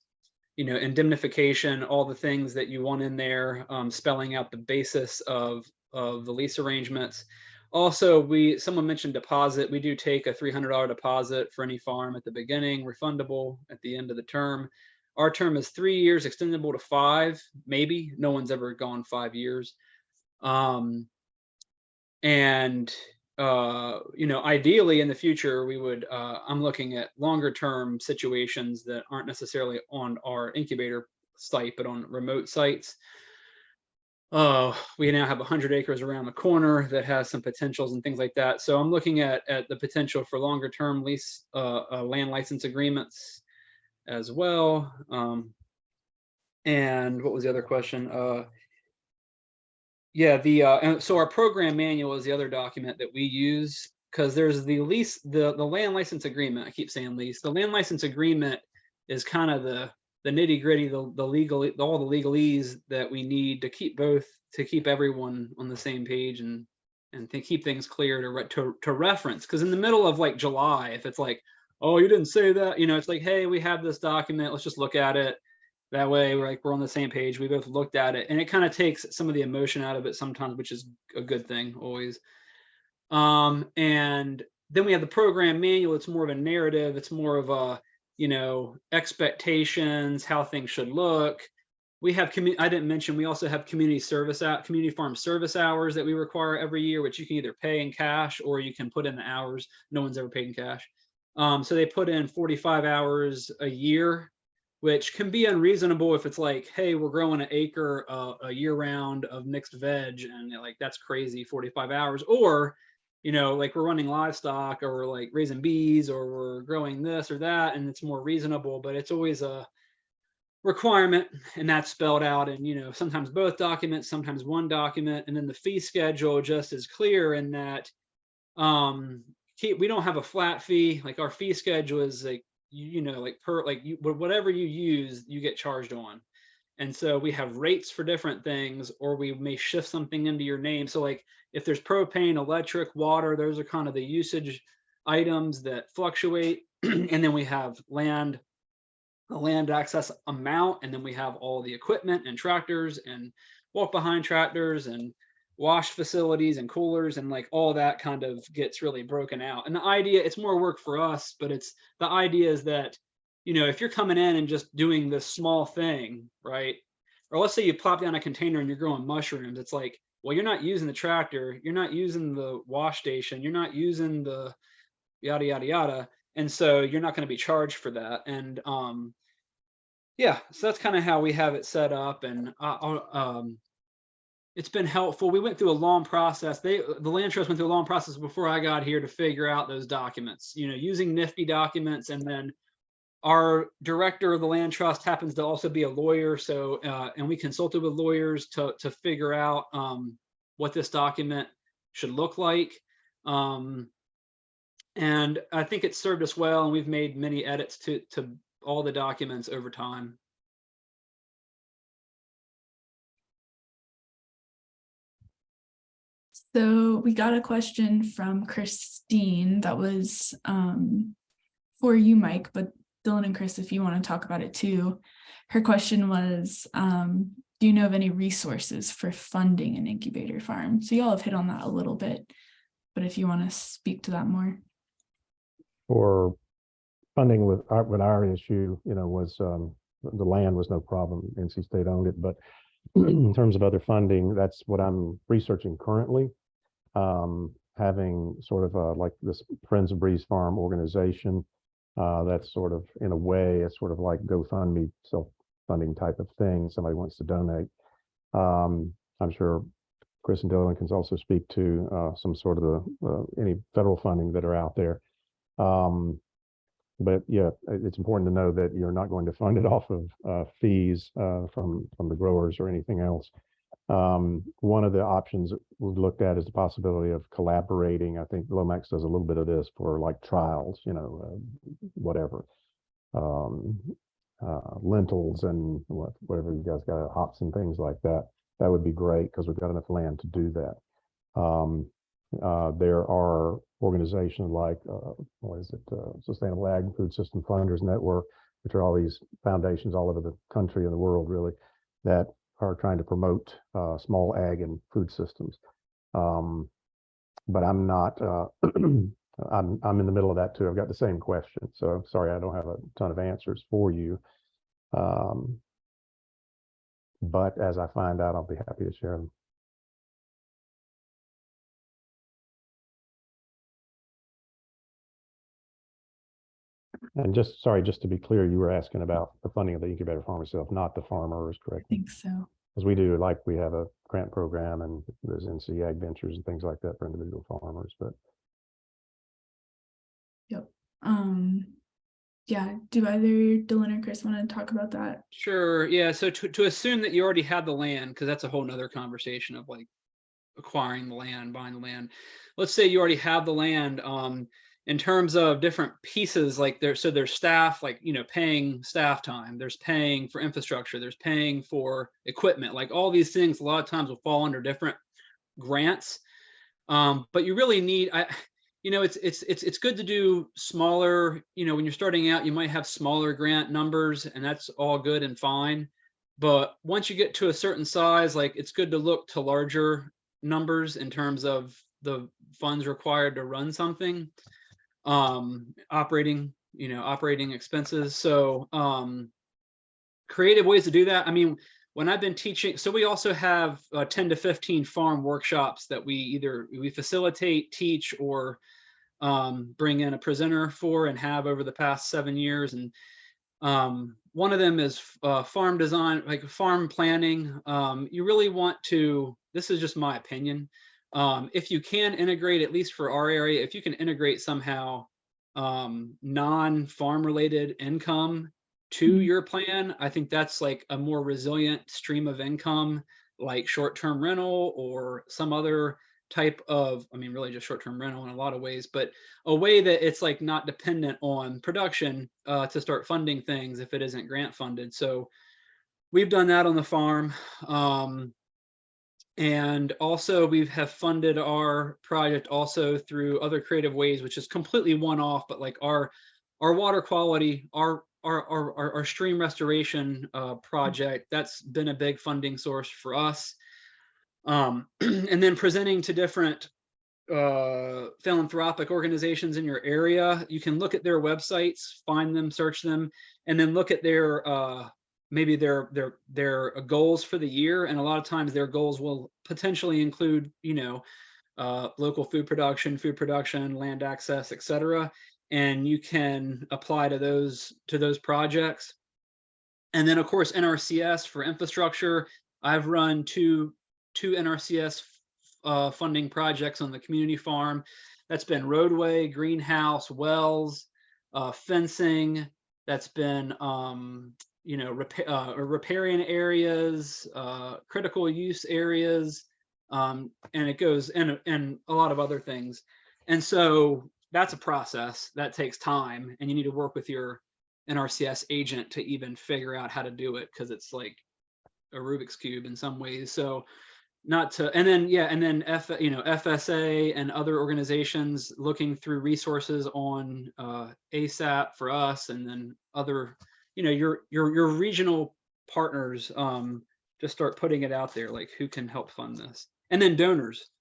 You know, indemnification, all the things that you want in there, spelling out the basis of the lease arrangements. Also, someone mentioned deposit. We do take a $300 deposit for any farm at the beginning, refundable at the end of the term. Our term is 3 years, extendable to 5, maybe. No one's ever gone 5 years. You know, ideally in the future, we would, I'm looking at longer term situations that aren't necessarily on our incubator site, but on remote sites. We now have 100 acres around the corner that has some potentials and things like that. So I'm looking at the potential for longer term lease, land license agreements as well. And what was the other question? Yeah, and so our program manual is the other document that we use, because there's the lease, the land license agreement. I keep saying lease. The land license agreement is kind of the nitty gritty, the legal, all the legalese that we need to keep everyone on the same page and to keep things clear to reference. Because in the middle of like July, if it's like, oh, you didn't say that, you know, it's like, hey, we have this document, let's just look at it. That way, we're on the same page. We both looked at it, and it kind of takes some of the emotion out of it sometimes, which is a good thing always. And then we have the program manual. It's more of a narrative. It's more of a, you know, expectations, how things should look. We have I didn't mention, we also have community farm service hours that we require every year, which you can either pay in cash or you can put in the hours. No one's ever paid in cash. So they put in 45 hours a year, which can be unreasonable if it's like, hey, we're growing an acre a year round of mixed veg, and like, that's crazy, 45 hours. Or, you know, like we're running livestock, or we're like raising bees, or we're growing this or that, and it's more reasonable. But it's always requirement, and that's spelled out in, you know, sometimes both documents, sometimes one document. And then the fee schedule just is clear in that we don't have a flat fee. Like our fee schedule is like, you know, like whatever you use, you get charged on. And so we have rates for different things, or we may shift something into your name. So like if there's propane, electric, water, those are kind of the usage items that fluctuate. And then we have land, the land access amount, and then we have all the equipment and tractors and walk behind tractors and wash facilities and coolers, and like all that kind of gets really broken out. And the idea, it's more work for us, but it's the idea is that, you know, if you're coming in and just doing this small thing, right? Or let's say you plop down a container and you're growing mushrooms, it's like, well, you're not using the tractor, you're not using the wash station, you're not using the yada yada yada, and so you're not going to be charged for that. And yeah, so that's kind of how we have it set up. And it's been helpful. We went through a long process. The land trust went through a long process before I got here to figure out those documents, you know, using nifty documents. And then our director of the land trust happens to also be a lawyer. So, and we consulted with lawyers to figure out what this document should look like. And I think it served us well, and we've made many edits to all the documents over time. So we got a question from Christine that was for you, Mike, but Dylan and Chris, if you want to talk about it too. Her question was, do you know of any resources for funding an incubator farm? So y'all have hit on that a little bit, but if you want to speak to that more. For funding with our issue, you know, was the land was no problem. NC State owned it, but in terms of other funding, that's what I'm researching currently. Having sort of like this Friends of Breeze Farm organization, that's sort of, in a way, it's sort of like GoFundMe, self-funding type of thing. Somebody wants to donate. I'm sure Chris and Dylan can also speak to some sort of any federal funding that are out there. But yeah, it's important to know that you're not going to fund it off of fees from the growers or anything else. One of the options that we've looked at is the possibility of collaborating. I think Lomax does a little bit of this for like trials, you know, whatever, lentils and whatever you guys got, hops and things like that. That would be great because we've got enough land to do that. There are organizations like, Sustainable Ag and Food System Funders Network, which are all these foundations all over the country and the world, really, that are trying to promote small ag and food systems. But I'm not, I'm in the middle of that too. I've got the same question. So sorry, I don't have a ton of answers for you. But as I find out, I'll be happy to share them. And just to be clear, you were asking about the funding of the incubator farm itself, not the farmers, correct? I think so. Because we do, like, we have a grant program and there's NC Ag Ventures and things like that for individual farmers, but. Yep. Yeah, do either Dylan or Chris want to talk about that? Sure. Yeah. So to assume that you already have the land, because that's a whole nother conversation of like acquiring the land, buying the land. Let's say you already have the land. In terms of different pieces, like there's staff, like, you know, paying staff time, there's paying for infrastructure, there's paying for equipment, like all these things a lot of times will fall under different grants. But you really need, you know, it's good to do smaller, you know, when you're starting out, you might have smaller grant numbers, and that's all good and fine. But once you get to a certain size, like, it's good to look to larger numbers in terms of the funds required to run something, operating expenses. So creative ways to do that. I mean, when I've been teaching, so we also have 10 to 15 farm workshops that we facilitate, teach, or bring in a presenter for and have over the past 7 years. And one of them is farm design, like farm planning. You really want to, this is just my opinion, if you can integrate, at least for our area, if you can integrate somehow non-farm related income to Mhm. your plan. I think that's like a more resilient stream of income, like short-term rental or some other type of, I mean, really just short-term rental in a lot of ways, but a way that it's like not dependent on production to start funding things if it isn't grant funded. So we've done that on the farm. And also we have funded our project also through other creative ways, which is completely one-off, but like our water quality, our stream restoration project, that's been a big funding source for us. And then presenting to different philanthropic organizations in your area, you can look at their websites, find them, search them, and then look at their maybe their goals for the year. And a lot of times their goals will potentially include, you know, local food production, land access, etc. And you can apply to those projects. And then of course NRCS for infrastructure. I've run two NRCS funding projects on the community farm. That's been roadway, greenhouse, wells, fencing. That's been you know, riparian areas, critical use areas, and it goes and a lot of other things. And so that's a process that takes time, and you need to work with your NRCS agent to even figure out how to do it, because it's like a Rubik's cube in some ways. So not to, and then yeah, and then you know, FSA and other organizations looking through resources on ASAP for us, and then other, you know, your regional partners, just start putting it out there, like who can help fund this, and then donors.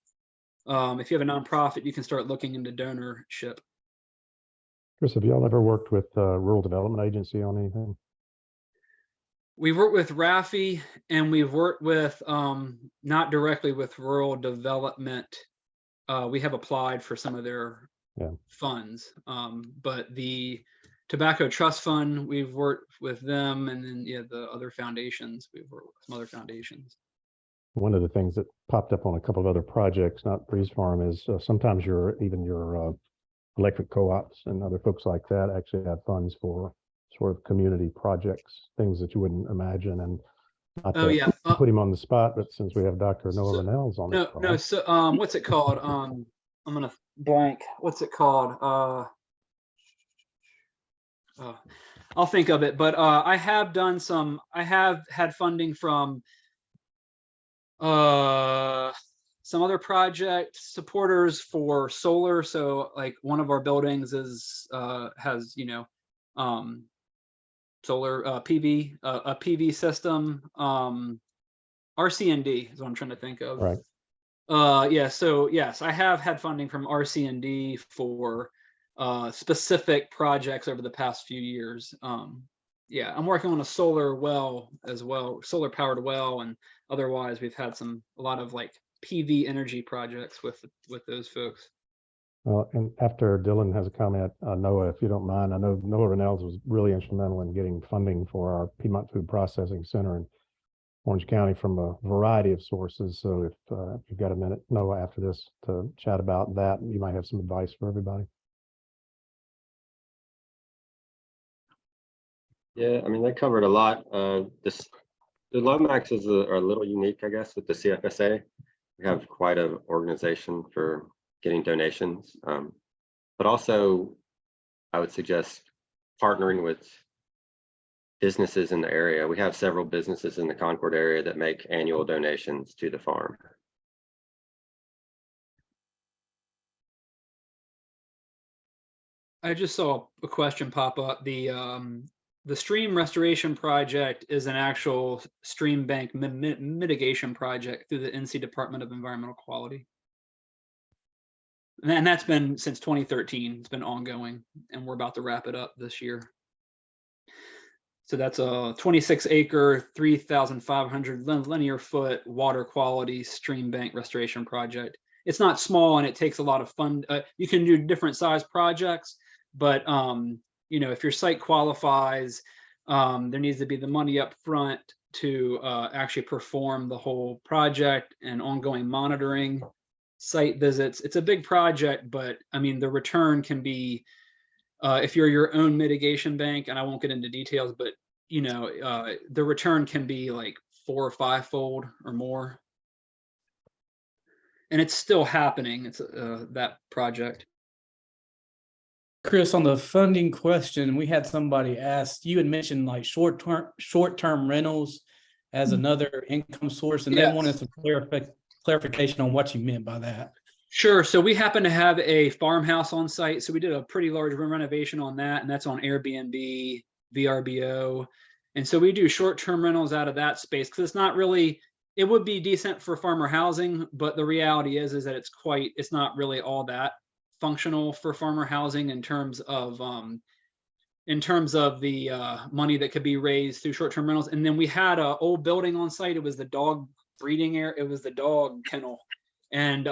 If you have a nonprofit, you can start looking into donorship. Chris, have y'all ever worked with Rural Development Agency on anything? We've worked with RAFI, and we've worked with, not directly with rural development. We have applied for some of their funds, but the Tobacco Trust Fund, we've worked with them, and then yeah, the other foundations, we've worked with some other foundations. One of the things that popped up on a couple of other projects, not Breeze Farm, is sometimes your electric co-ops and other folks like that actually have funds for sort of community projects, things that you wouldn't imagine. And not Oh to yeah, put him on the spot, but since we have Dr. Noah so- Rennells on the no, so what's it called? I'm gonna blank. What's it called? I'll think of it, but I have done some, I have had funding from some other project supporters for solar. So like one of our buildings is has, you know, solar PV, a PV system. RCND is what I'm trying to think of. Right. Yeah, so yes, I have had funding from RCND for specific projects over the past few years. Yeah, I'm working on a solar well as well, solar powered well, and otherwise we've had a lot of like PV energy projects with those folks. Well, and after Dylan has a comment, Noah, if you don't mind, I know Noah Rennells was really instrumental in getting funding for our Piedmont Food Processing Center in Orange County from a variety of sources. So if you've got a minute, Noah, after this to chat about that, you might have some advice for everybody. Yeah, I mean, they covered a lot. The Lomax are a little unique, I guess, with the CFSA. We have quite an organization for getting donations, but also I would suggest partnering with businesses in the area. We have several businesses in the Concord area that make annual donations to the farm. I just saw a question pop up. The stream restoration project is an actual stream bank mitigation project through the NC Department of Environmental Quality. And that's been since 2013. It's been ongoing, and we're about to wrap it up this year. So that's a 26-acre, 3,500 linear foot water quality stream bank restoration project. It's not small, and it takes a lot of fund. You can do different size projects, but you know, if your site qualifies, there needs to be the money up front to actually perform the whole project and ongoing monitoring, site visits. It's a big project, but I mean, the return can be if you're your own mitigation bank, and I won't get into details, but the return can be like 4 or 5-fold or more. And it's still happening. It's that project. Chris, on the funding question, we had somebody ask, you had mentioned like short-term rentals as another income source, and they wanted some clarification on what you meant by that. Sure. So we happen to have a farmhouse on site. So we did a pretty large renovation on that, and that's on Airbnb, VRBO. And so we do short-term rentals out of that space because it's not really, it would be decent for farmer housing, but the reality is that it's not really all that functional for farmer housing in terms of the money that could be raised through short-term rentals. And then we had an old building on site. It was the dog breeding area. It was the dog kennel. And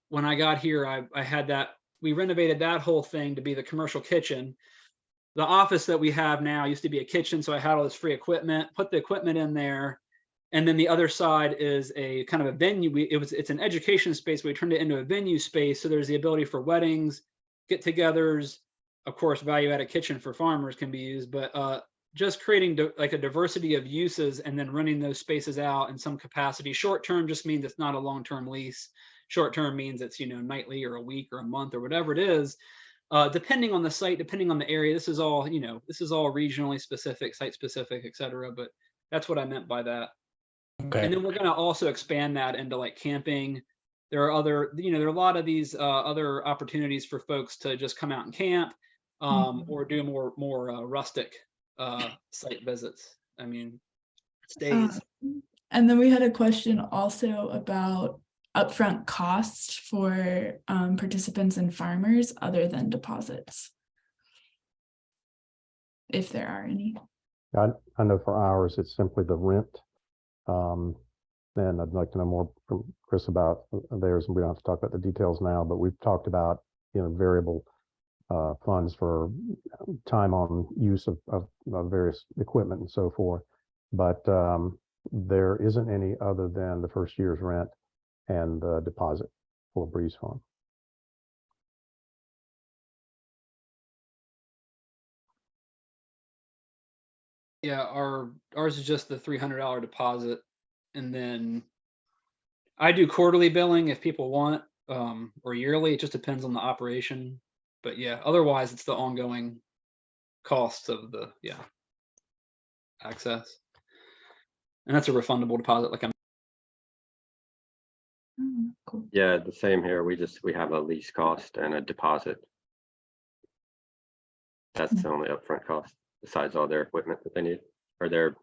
when I got here, I had that, we renovated that whole thing to be the commercial kitchen. The office that we have now used to be a kitchen. So I had all this free equipment, put the equipment in there. And then the other side is a kind of a venue. It's an education space. We turned it into a venue space. So there's the ability for weddings, get-togethers, of course, value-added kitchen for farmers can be used, but just creating like a diversity of uses and then running those spaces out in some capacity. Short-term just means it's not a long-term lease. Short-term means it's, nightly or a week or a month or whatever it is. Depending on the site, depending on the area, this is all regionally specific, site specific, et cetera. But that's what I meant by that. Okay. And then we're going to also expand that into like camping. There are there are a lot of these other opportunities for folks to just come out and camp or do more rustic site visits. I mean, stays. And then we had a question also about upfront costs for participants and farmers other than deposits, if there are any. I know for ours, it's simply the rent. And I'd like to know more from Chris about theirs, and we don't have to talk about the details now, but we've talked about, variable funds for time on use of various equipment and so forth. But there isn't any other than the first year's rent and the deposit for Breeze Farm. Yeah, ours is just the $300 deposit, and then I do quarterly billing if people want, or yearly. It just depends on the operation. But yeah, otherwise it's the ongoing costs of the access, and that's a refundable deposit. Like Cool. Yeah, the same here. We have a lease cost and a deposit. That's the only upfront cost besides all their equipment that they need, or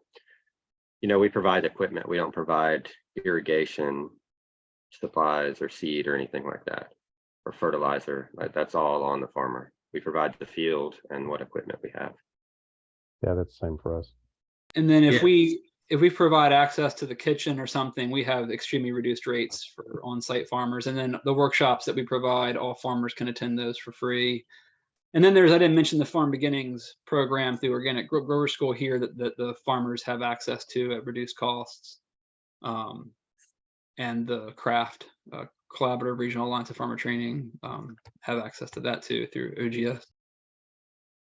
we provide equipment. We don't provide irrigation supplies or seed or anything like that, or fertilizer. Like, that's all on the farmer. We provide the field and what equipment we have. Yeah, that's the same for us. And then if we provide access to the kitchen or something, we have extremely reduced rates for on-site farmers. And then the workshops that we provide, all farmers can attend those for free. And then I didn't mention the Farm Beginnings program through Organic Grower School here that the farmers have access to at reduced costs. And the CRAFT, Collaborative Regional Alliance of Farmer Training, have access to that too through OGS.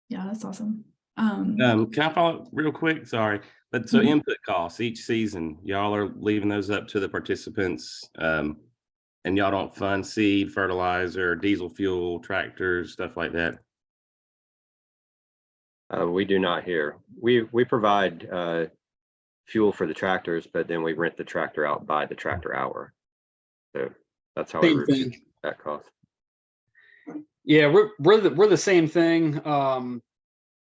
Yeah, that's awesome. Can I follow up real quick? Sorry. But so input costs each season, y'all are leaving those up to the participants, and y'all don't fund seed, fertilizer, diesel fuel, tractors, stuff like that? We do not here. We provide fuel for the tractors, but then we rent the tractor out by the tractor hour. So that's how we reduce that cost. Yeah, we're the same thing.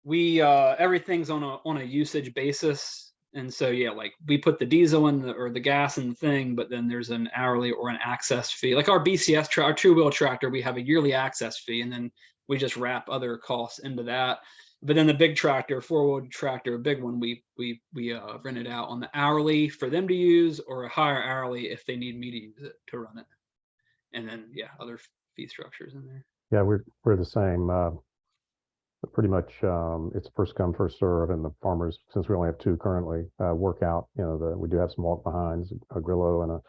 We everything's on a usage basis, and so yeah, like we put the diesel in or the gas in the thing, but then there's an hourly or an access fee. Like our BCS our two-wheel tractor, we have a yearly access fee, and then we just wrap other costs into that. But then the big tractor, four-wheel tractor, a big one, we rent it out on the hourly for them to use, or a higher hourly if they need me to use it to run it. And then other fee structures in there. Yeah, we're the same. Pretty much, it's first come, first serve, and the farmers, since we only have two currently, work out. We do have some walk behinds, a Grillo and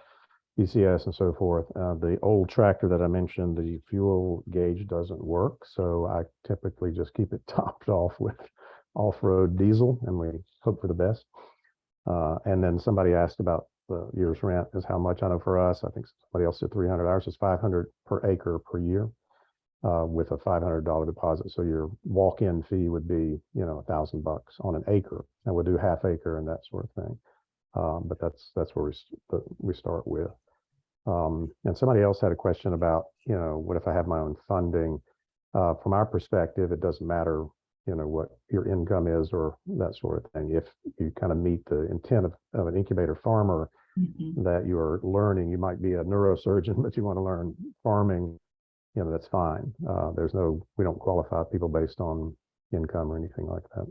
ECS and so forth. The old tractor that I mentioned, the fuel gauge doesn't work, so I typically just keep it topped off with off-road diesel, and we hope for the best. And then somebody asked about the year's rent is how much. I know for us, I think somebody else said 300. Ours is 500 per acre per year, with a $500 deposit. So your walk-in fee would be, $1,000 on an acre, and we'll do half acre and that sort of thing. But that's where we start with. And somebody else had a question about, what if I have my own funding? From our perspective, it doesn't matter, what your income is or that sort of thing. If you kind of meet the intent of an incubator farmer that you are learning, you might be a neurosurgeon, but you want to learn farming, that's fine. We don't qualify people based on income or anything like that.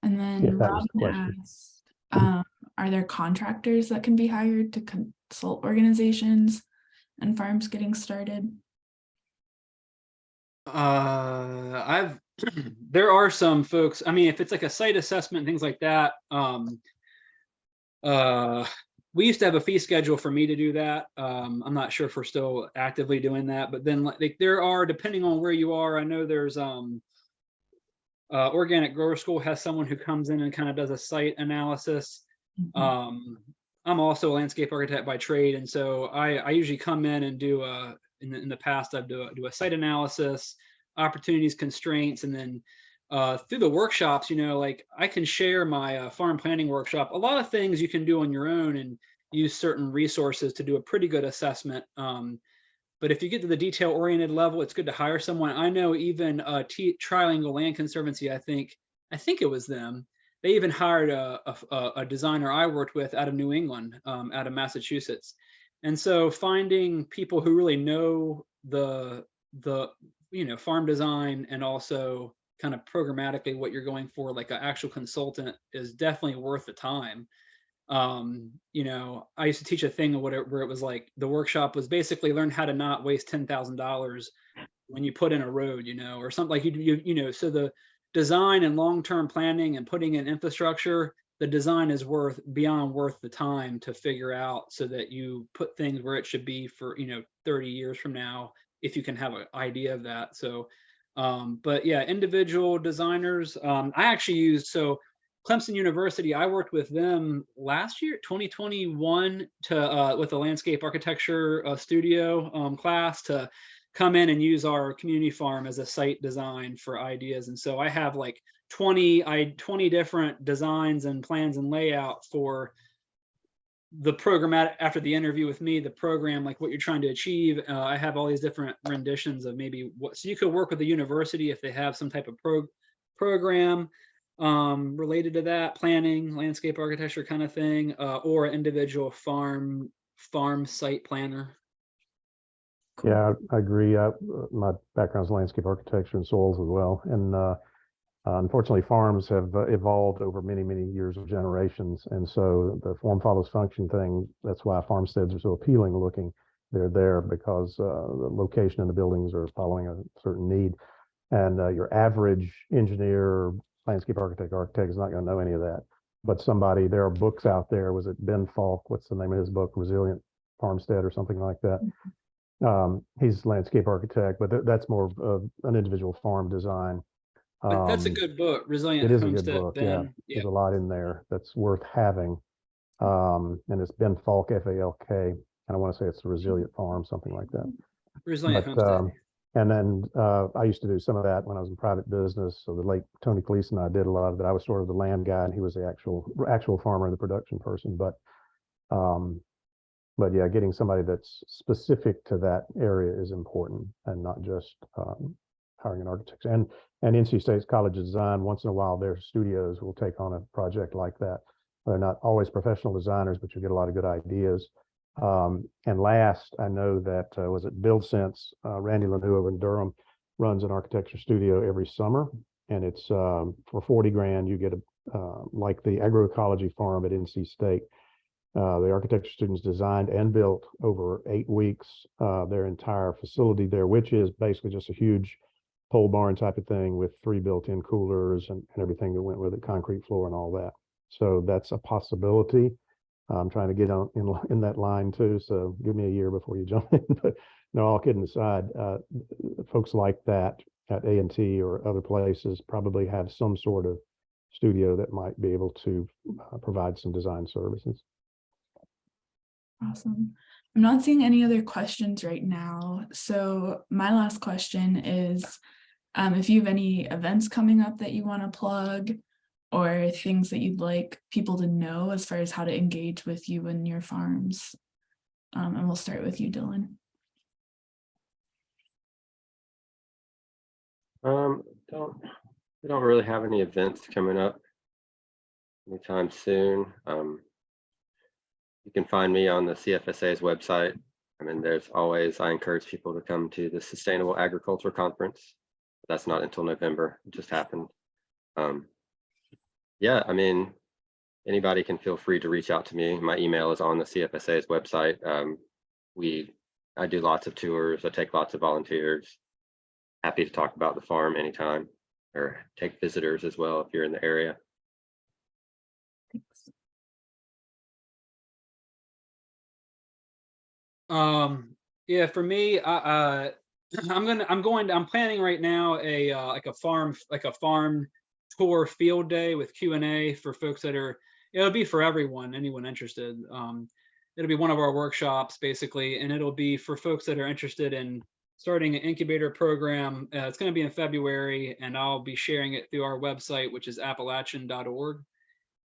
And then Yeah, that was the Robin question. asked, are there contractors that can be hired to consult organizations and farms getting started? There are some folks, I mean, if it's like a site assessment, things like that, we used to have a fee schedule for me to do that. I'm not sure if we're still actively doing that, but then like there are, depending on where you are, I know there's Organic Grower School has someone who comes in and kind of does a site analysis. I'm also a landscape architect by trade, and so I usually come in and do in the past I've do a site analysis, opportunities, constraints, and then through the workshops, like I can share my farm planning workshop. A lot of things you can do on your own and use certain resources to do a pretty good assessment. But if you get to the detail-oriented level, it's good to hire someone. I know even Triangle Land Conservancy, I think it was them. They even hired a designer I worked with out of New England, out of Massachusetts. And so finding people who really know the farm design and also kind of programmatically what you're going for, like an actual consultant, is definitely worth the time. I used to teach a thing where it was like the workshop was basically learn how to not waste $10,000 when you put in a road, or something like so the design and long-term planning and putting in infrastructure, the design is worth the time to figure out so that you put things where it should be for, 30 years from now, if you can have an idea of that. So, but yeah, individual designers, I actually used, Clemson University, I worked with them last year, 2021, with a landscape architecture studio class to come in and use our community farm as a site design for ideas. And so I have like 20 different designs and plans and layout for the programmatic. After the interview with me, the program, like what you're trying to achieve, I have all these different renditions of maybe so you could work with the university if they have some type of program related to that, planning, landscape architecture kind of thing, or an individual farm site planner. Cool. Yeah, I agree. My background is landscape architecture and soils as well. And unfortunately, farms have evolved over many, many years of generations. And so the form follows function thing, that's why farmsteads are so appealing looking. They're there because the location and the buildings are following a certain need. And your average engineer, landscape architect is not going to know any of that. But there are books out there. Was it Ben Falk? What's the name of his book? Resilient Farmstead or something like that. He's a landscape architect, but that's more of an individual farm design. But that's a good book, Resilient It is Homestead. a good book. Ben. Yeah, there's a lot in there that's worth having. And it's Ben Falk, Falk. And I want to say it's the Resilient Farm, something like that. Resilient Homestead. And then I used to do some of that when I was in private business. So the late Tony Cleason and I did a lot of it. I was sort of the land guy, and he was the actual farmer and the production person. But yeah, getting somebody that's specific to that area is important, and not just hiring an architect. And NC State's College of Design, once in a while, their studios will take on a project like that. They're not always professional designers, but you get a lot of good ideas. And last, I know that was it BuildSense, Randy Lanou over in Durham runs an architecture studio every summer, and it's for $40,000 you get like the agroecology farm at NC State. The architecture students designed and built over 8 weeks their entire facility there, which is basically just a huge pole barn type of thing with 3 built-in coolers and everything that went with it, concrete floor and all that. So that's a possibility. I'm trying to get on in that line too, so give me a year before you jump in. But no, all kidding aside, folks like that at A&T or other places probably have some sort of studio that might be able to provide some design services. Awesome. I'm not seeing any other questions right now. So my last question is, if you have any events coming up that you want to plug, or things that you'd like people to know as far as how to engage with you and your farms. And we'll start with you, Dylan. We don't really have any events coming up anytime soon. You can find me on the CFSA's website. I mean, I encourage people to come to the Sustainable Agriculture Conference. That's not until November. It just happened. Yeah, I mean, anybody can feel free to reach out to me. My email is on the CFSA's website. I do lots of tours. I take lots of volunteers. Happy to talk about the farm anytime, or take visitors as well if you're in the area. Thanks. Yeah, for me, I'm planning right now like a farm tour field day with Q&A for folks that are, it'll be for anyone interested. It'll be one of our workshops basically, and it'll be for folks that are interested in starting an incubator program. It's going to be in February, and I'll be sharing it through our website, which is appalachian.org.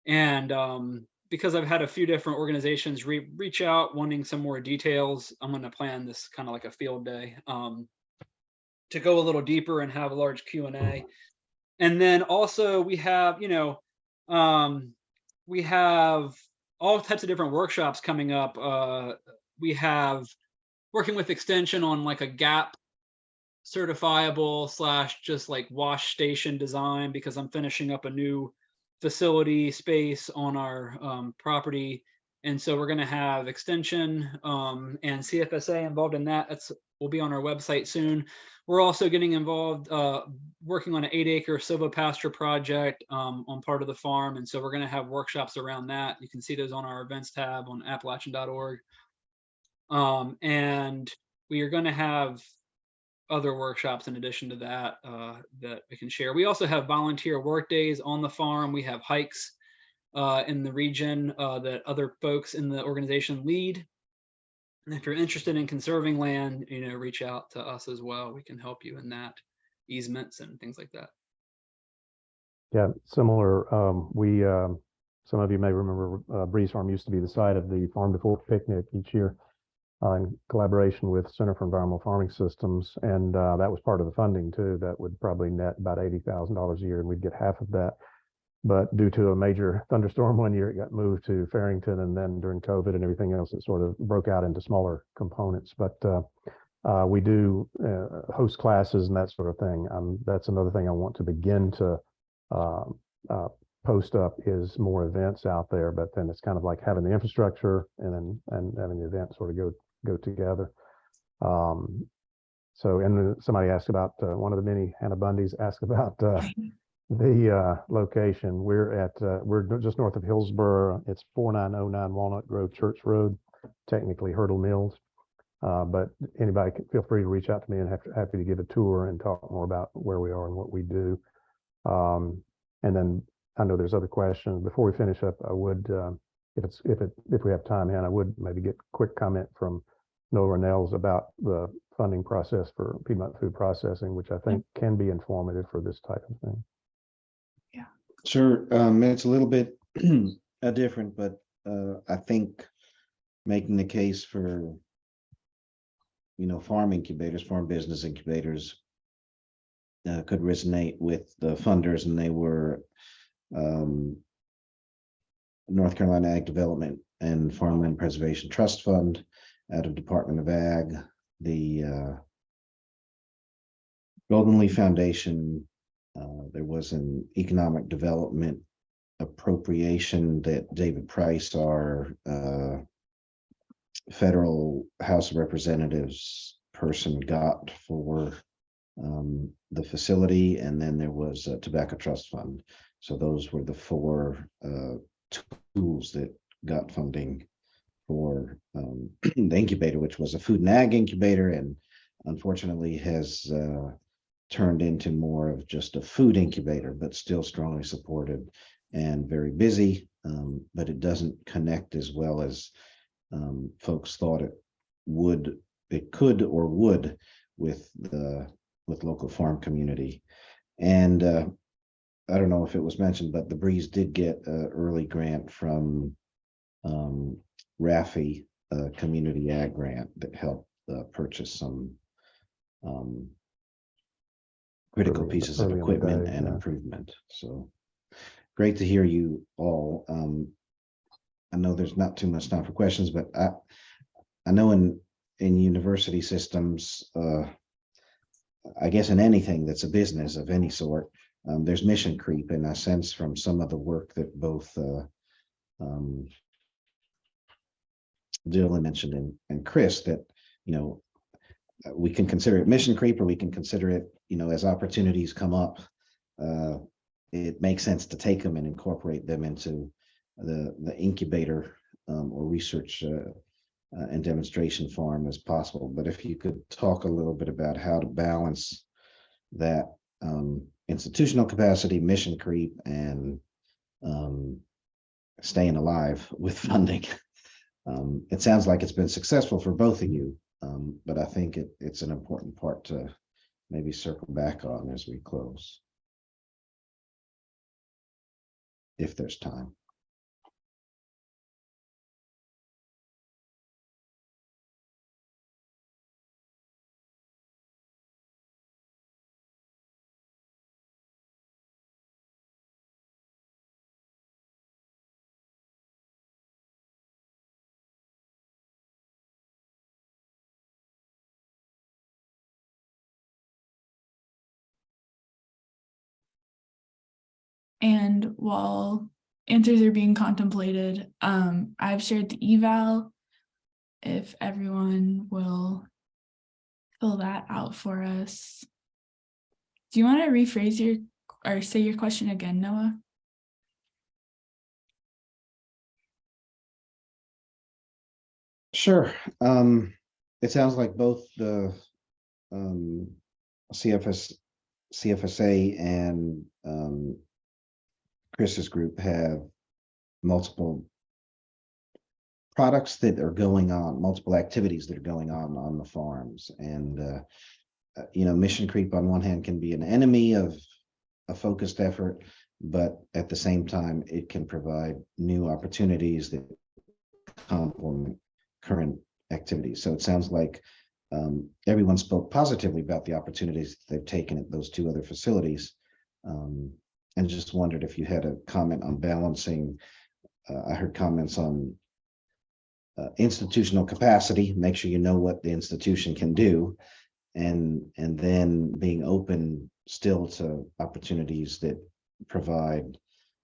And because I've had a few different organizations reach out wanting some more details, I'm going to plan this kind of like a field day to go a little deeper and have a large Q&A. And then also we have, we have all types of different workshops coming up. We have working with Extension on like a GAP certifiable / just like wash station design, because I'm finishing up a new facility space on our property. And so we're going to have Extension and CFSA involved in that. Will be on our website soon. We're also getting involved working on an 8-acre silvopasture project on part of the farm. And so we're going to have workshops around that. You can see those on our events tab on appalachian.org. And we are going to have other workshops in addition to that that we can share. We also have volunteer work days on the farm. We have hikes in the region that other folks in the organization lead. And if you're interested in conserving land, reach out to us as well. We can help you in that, easements and things like that. Yeah, similar. Some of you may remember Breeze Farm used to be the site of the Farm to Fork picnic each year in collaboration with Center for Environmental Farming Systems. And that was part of the funding too. That would probably net about $80,000 a year, and we'd get half of that. But due to a major thunderstorm one year, it got moved to Farrington, and then during COVID and everything else, it sort of broke out into smaller components. But we do host classes and that sort of thing. That's another thing I want to begin to post up, is more events out there. But then it's kind of like having the infrastructure and having the event sort of go together. So, and then somebody asked about one of the many Hannah Bundys asked about the location. We're just north of Hillsborough. It's 4909 Walnut Grove Church Road, technically Hurdle Mills. But anybody can feel free to reach out to me, and happy to give a tour and talk more about where we are and what we do. And then I know there's other questions. Before we finish up, I would, if we have time, Hannah, I would maybe get a quick comment from Noah Rennells about the funding process for Piedmont food processing, which I think can be informative for this type of thing. Sure. It's a little bit different, but I think making the case for, farm incubators, farm business incubators could resonate with the funders, and they were North Carolina Ag Development and Farmland Preservation Trust Fund out of Department of Ag, the Golden Leaf Foundation. There was an economic development appropriation that David Price, our federal House of Representatives person, got for the facility, and then there was a Tobacco Trust Fund. So those were the four tools that got funding for the incubator, which was a food and ag incubator, and unfortunately has turned into more of just a food incubator, but still strongly supported and very busy. But it doesn't connect as well as folks thought it would, it could or would with local farm community. And I don't know if it was mentioned, but the Breeze did get an early grant from Raffi, a community ag grant that helped purchase some critical pieces of early in the equipment day, and yeah. improvement. So great to hear you all. I know there's not too much time for questions, but I know in university systems, I guess in anything that's a business of any sort, there's mission creep, and I sense from some of the work that both Dylan mentioned and Chris that, you know, we can consider it mission creep, or we can consider it, you know, as opportunities come up, it makes sense to take them and incorporate them into the incubator or research and demonstration farm as possible. But if you could talk a little bit about how to balance that institutional capacity, mission creep, and staying alive with funding. It sounds like it's been successful for both of you, but I think it's an important part to maybe circle back on as we close, if there's time. And while answers are being contemplated, I've shared the eval. If everyone will fill that out for us. Do you want to rephrase your or say your question again, Noah? Sure. It sounds like both the CFSA and Chris's group have multiple products that are going on, multiple activities that are going on the farms. And, you know, mission creep on one hand can be an enemy of a focused effort, but at the same time, it can provide new opportunities that complement current activities. So it sounds like everyone spoke positively about the opportunities they've taken at those two other facilities. And just wondered if you had a comment on balancing. I heard comments on institutional capacity, make sure you know what the institution can do, and then being open still to opportunities that provide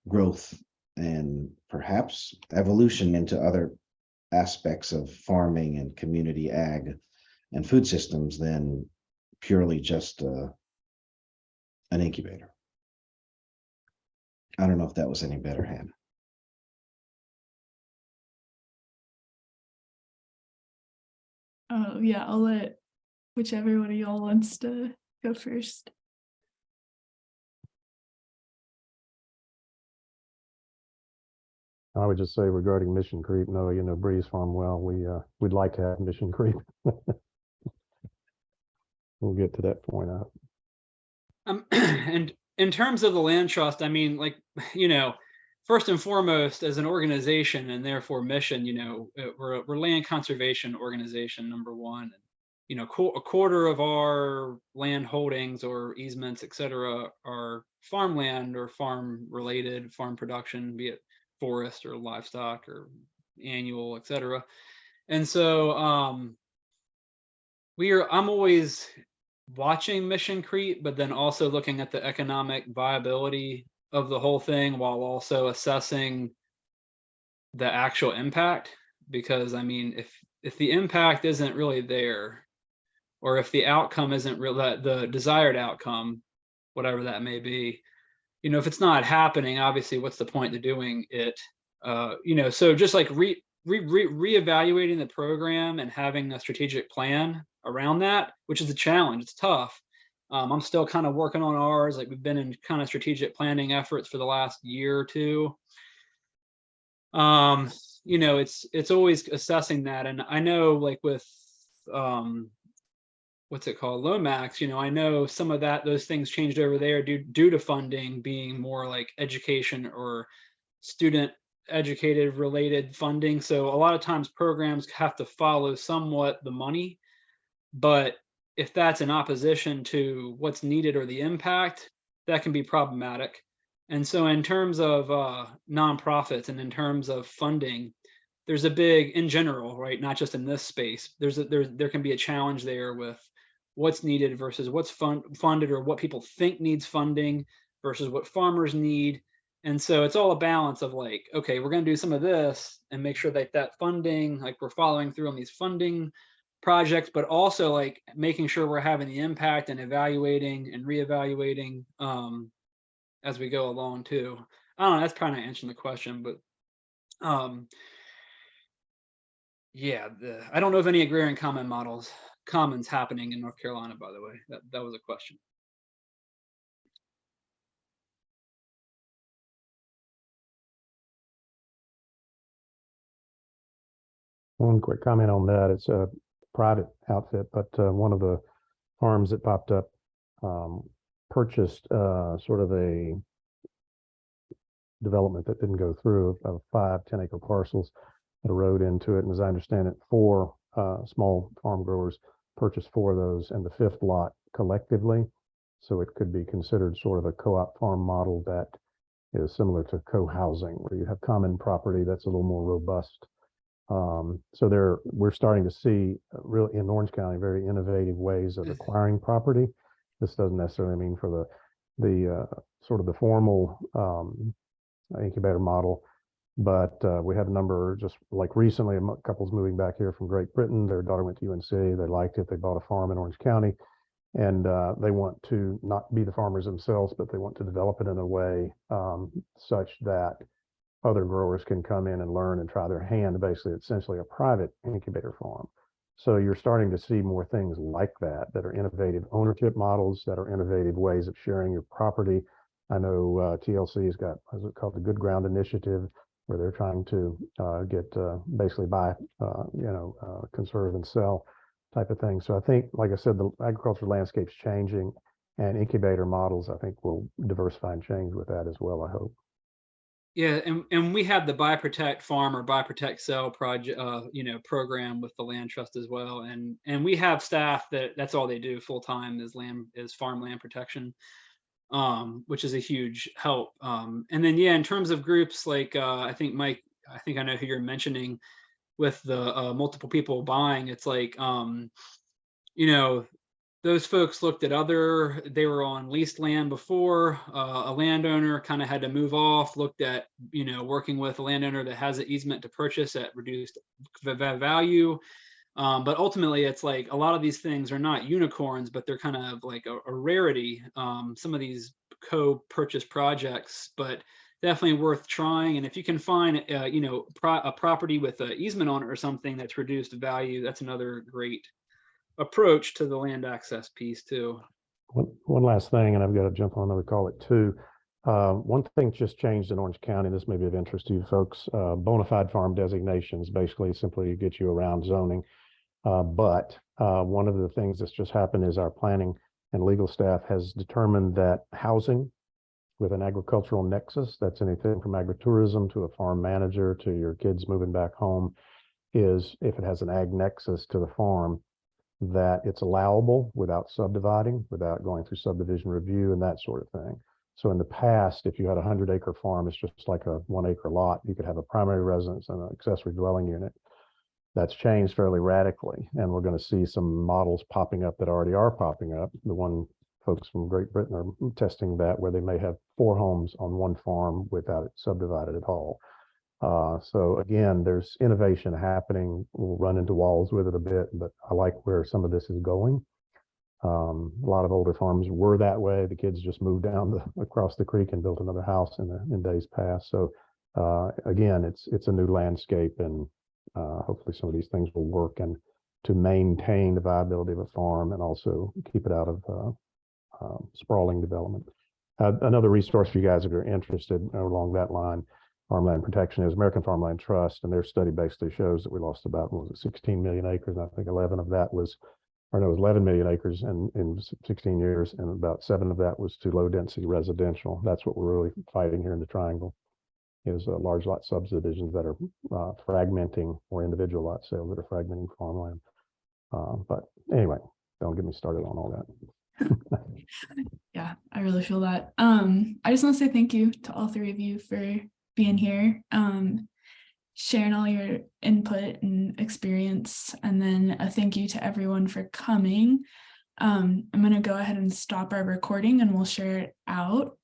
growth and perhaps evolution into other aspects of farming and community ag and food systems than purely just an incubator. I don't know if that was any better, Hannah. Oh yeah, I'll let whichever one of y'all wants to go first. I would just say regarding mission creep, no, you know, Breeze Farm well, we'd like to have mission creep. We'll get to that point out. And in terms of the land trust, I mean, like, you know, first and foremost, as an organization and therefore mission, you know, we're land conservation organization, number one. You know, a quarter of our land holdings or easements, et cetera, are farmland or farm related, farm production, be it forest or livestock or annual, et cetera. And so I'm always watching mission creep, but then also looking at the economic viability of the whole thing while also assessing the actual impact. Because I mean, if the impact isn't really there, or if the outcome isn't real, the desired outcome, whatever that may be, you know, if it's not happening, obviously, what's the point of doing it? So just like reevaluating the program and having a strategic plan around that, which is a challenge. It's tough. I'm still kind of working on ours. Like we've been in kind of strategic planning efforts for the last year or two. It's always assessing that. And I know like with what's it called, Lomax, I know some of those things changed over there due to funding being more like education or student educated related funding. So a lot of times programs have to follow somewhat the money, but if that's in opposition to what's needed or the impact, that can be problematic. And so in terms of nonprofits and in terms of funding, there's a big, in general, right, not just in this space, there can be a challenge there with what's needed versus what's funded, or what people think needs funding versus what farmers need. And so it's all a balance of like, okay, we're going to do some of this and make sure that funding, like we're following through on these funding projects, but also like making sure we're having the impact and evaluating and reevaluating as we go along too. I don't know, that's probably not answering the question, but yeah, I don't know of any agrarian commons happening in North Carolina, by the way. That was a question. One quick comment on that. It's a private outfit, but one of the farms that popped up purchased sort of a development that didn't go through of 5-10 acre parcels that a road into it. And as I understand it, 4 small farm growers purchased 4 of those and the 5th lot collectively. So it could be considered sort of a co-op farm model that is similar to co-housing, where you have common property that's a little more robust. So we're starting to see really in Orange County very innovative ways of acquiring property. This doesn't necessarily mean for the sort of the formal incubator model, but we have a number, just like recently, a couple's moving back here from Great Britain. Their daughter went to UNC. They liked it. They bought a farm in Orange County, and they want to not be the farmers themselves, but they want to develop it in a way such that other growers can come in and learn and try their hand. Basically, it's essentially a private incubator farm. So you're starting to see more things like that are innovative ownership models, that are innovative ways of sharing your property. I know TLC has got, what's it called, the Good Ground Initiative, where they're trying to get basically buy, conserve and sell type of thing. So I think, like I said, the agricultural landscape's changing, and incubator models, I think, will diversify and change with that as well, I hope. Yeah, and we have the Buy Protect Farm or Buy Protect Sell project, program with the land trust as well, and we have staff that's all they do full time is farm land protection, which is a huge help. And then in terms of groups like I think Mike, I know who you're mentioning with the multiple people buying. It's like those folks looked at they were on leased land before, a landowner kind of had to move off, looked at, working with a landowner that has an easement to purchase at reduced value. But ultimately, it's like a lot of these things are not unicorns, but they're kind of like a rarity, some of these co-purchase projects, but definitely worth trying. And if you can find, a property with an easement on it or something that's reduced value, that's another great approach to the land access piece too. One last thing, and I've got to jump on another call at 2. One thing just changed in Orange County. This may be of interest to you folks. Bona fide farm designations basically simply get you around zoning. But one of the things that's just happened is our planning and legal staff has determined that housing with an agricultural nexus, that's anything from agritourism to a farm manager to your kids moving back home, is if it has an ag nexus to the farm, that it's allowable without subdividing, without going through subdivision review and that sort of thing. So in the past, if you had a 100-acre farm, it's just like a 1-acre lot. You could have a primary residence and an accessory dwelling unit. That's changed fairly radically, and we're going to see some models popping up that already are popping up. The one folks from Great Britain are testing that, where they may have 4 homes on one farm without it subdivided at all. So again, there's innovation happening. We'll run into walls with it a bit, but I like where some of this is going. A lot of older farms were that way. The kids just moved down across the creek and built another house in days past. So again, it's a new landscape, and hopefully some of these things will work and to maintain the viability of a farm and also keep it out of sprawling development. Another resource for you guys if you're interested along that line, farmland protection, is American Farmland Trust, and their study basically shows that we lost about, what was it, 16 million acres. And I think 11 of that was, or no, it was 11 million acres in 16 years, and about 7 of that was to low density residential. That's what we're really fighting here in the Triangle, is large lot subdivisions that are fragmenting, or individual lot sales that are fragmenting farmland. But anyway, don't get me started on all that. Yeah, I really feel that. I just want to say thank you to all 3 of you for being here, sharing all your input and experience, and then a thank you to everyone for coming. I'm going to go ahead and stop our recording and we'll share it out.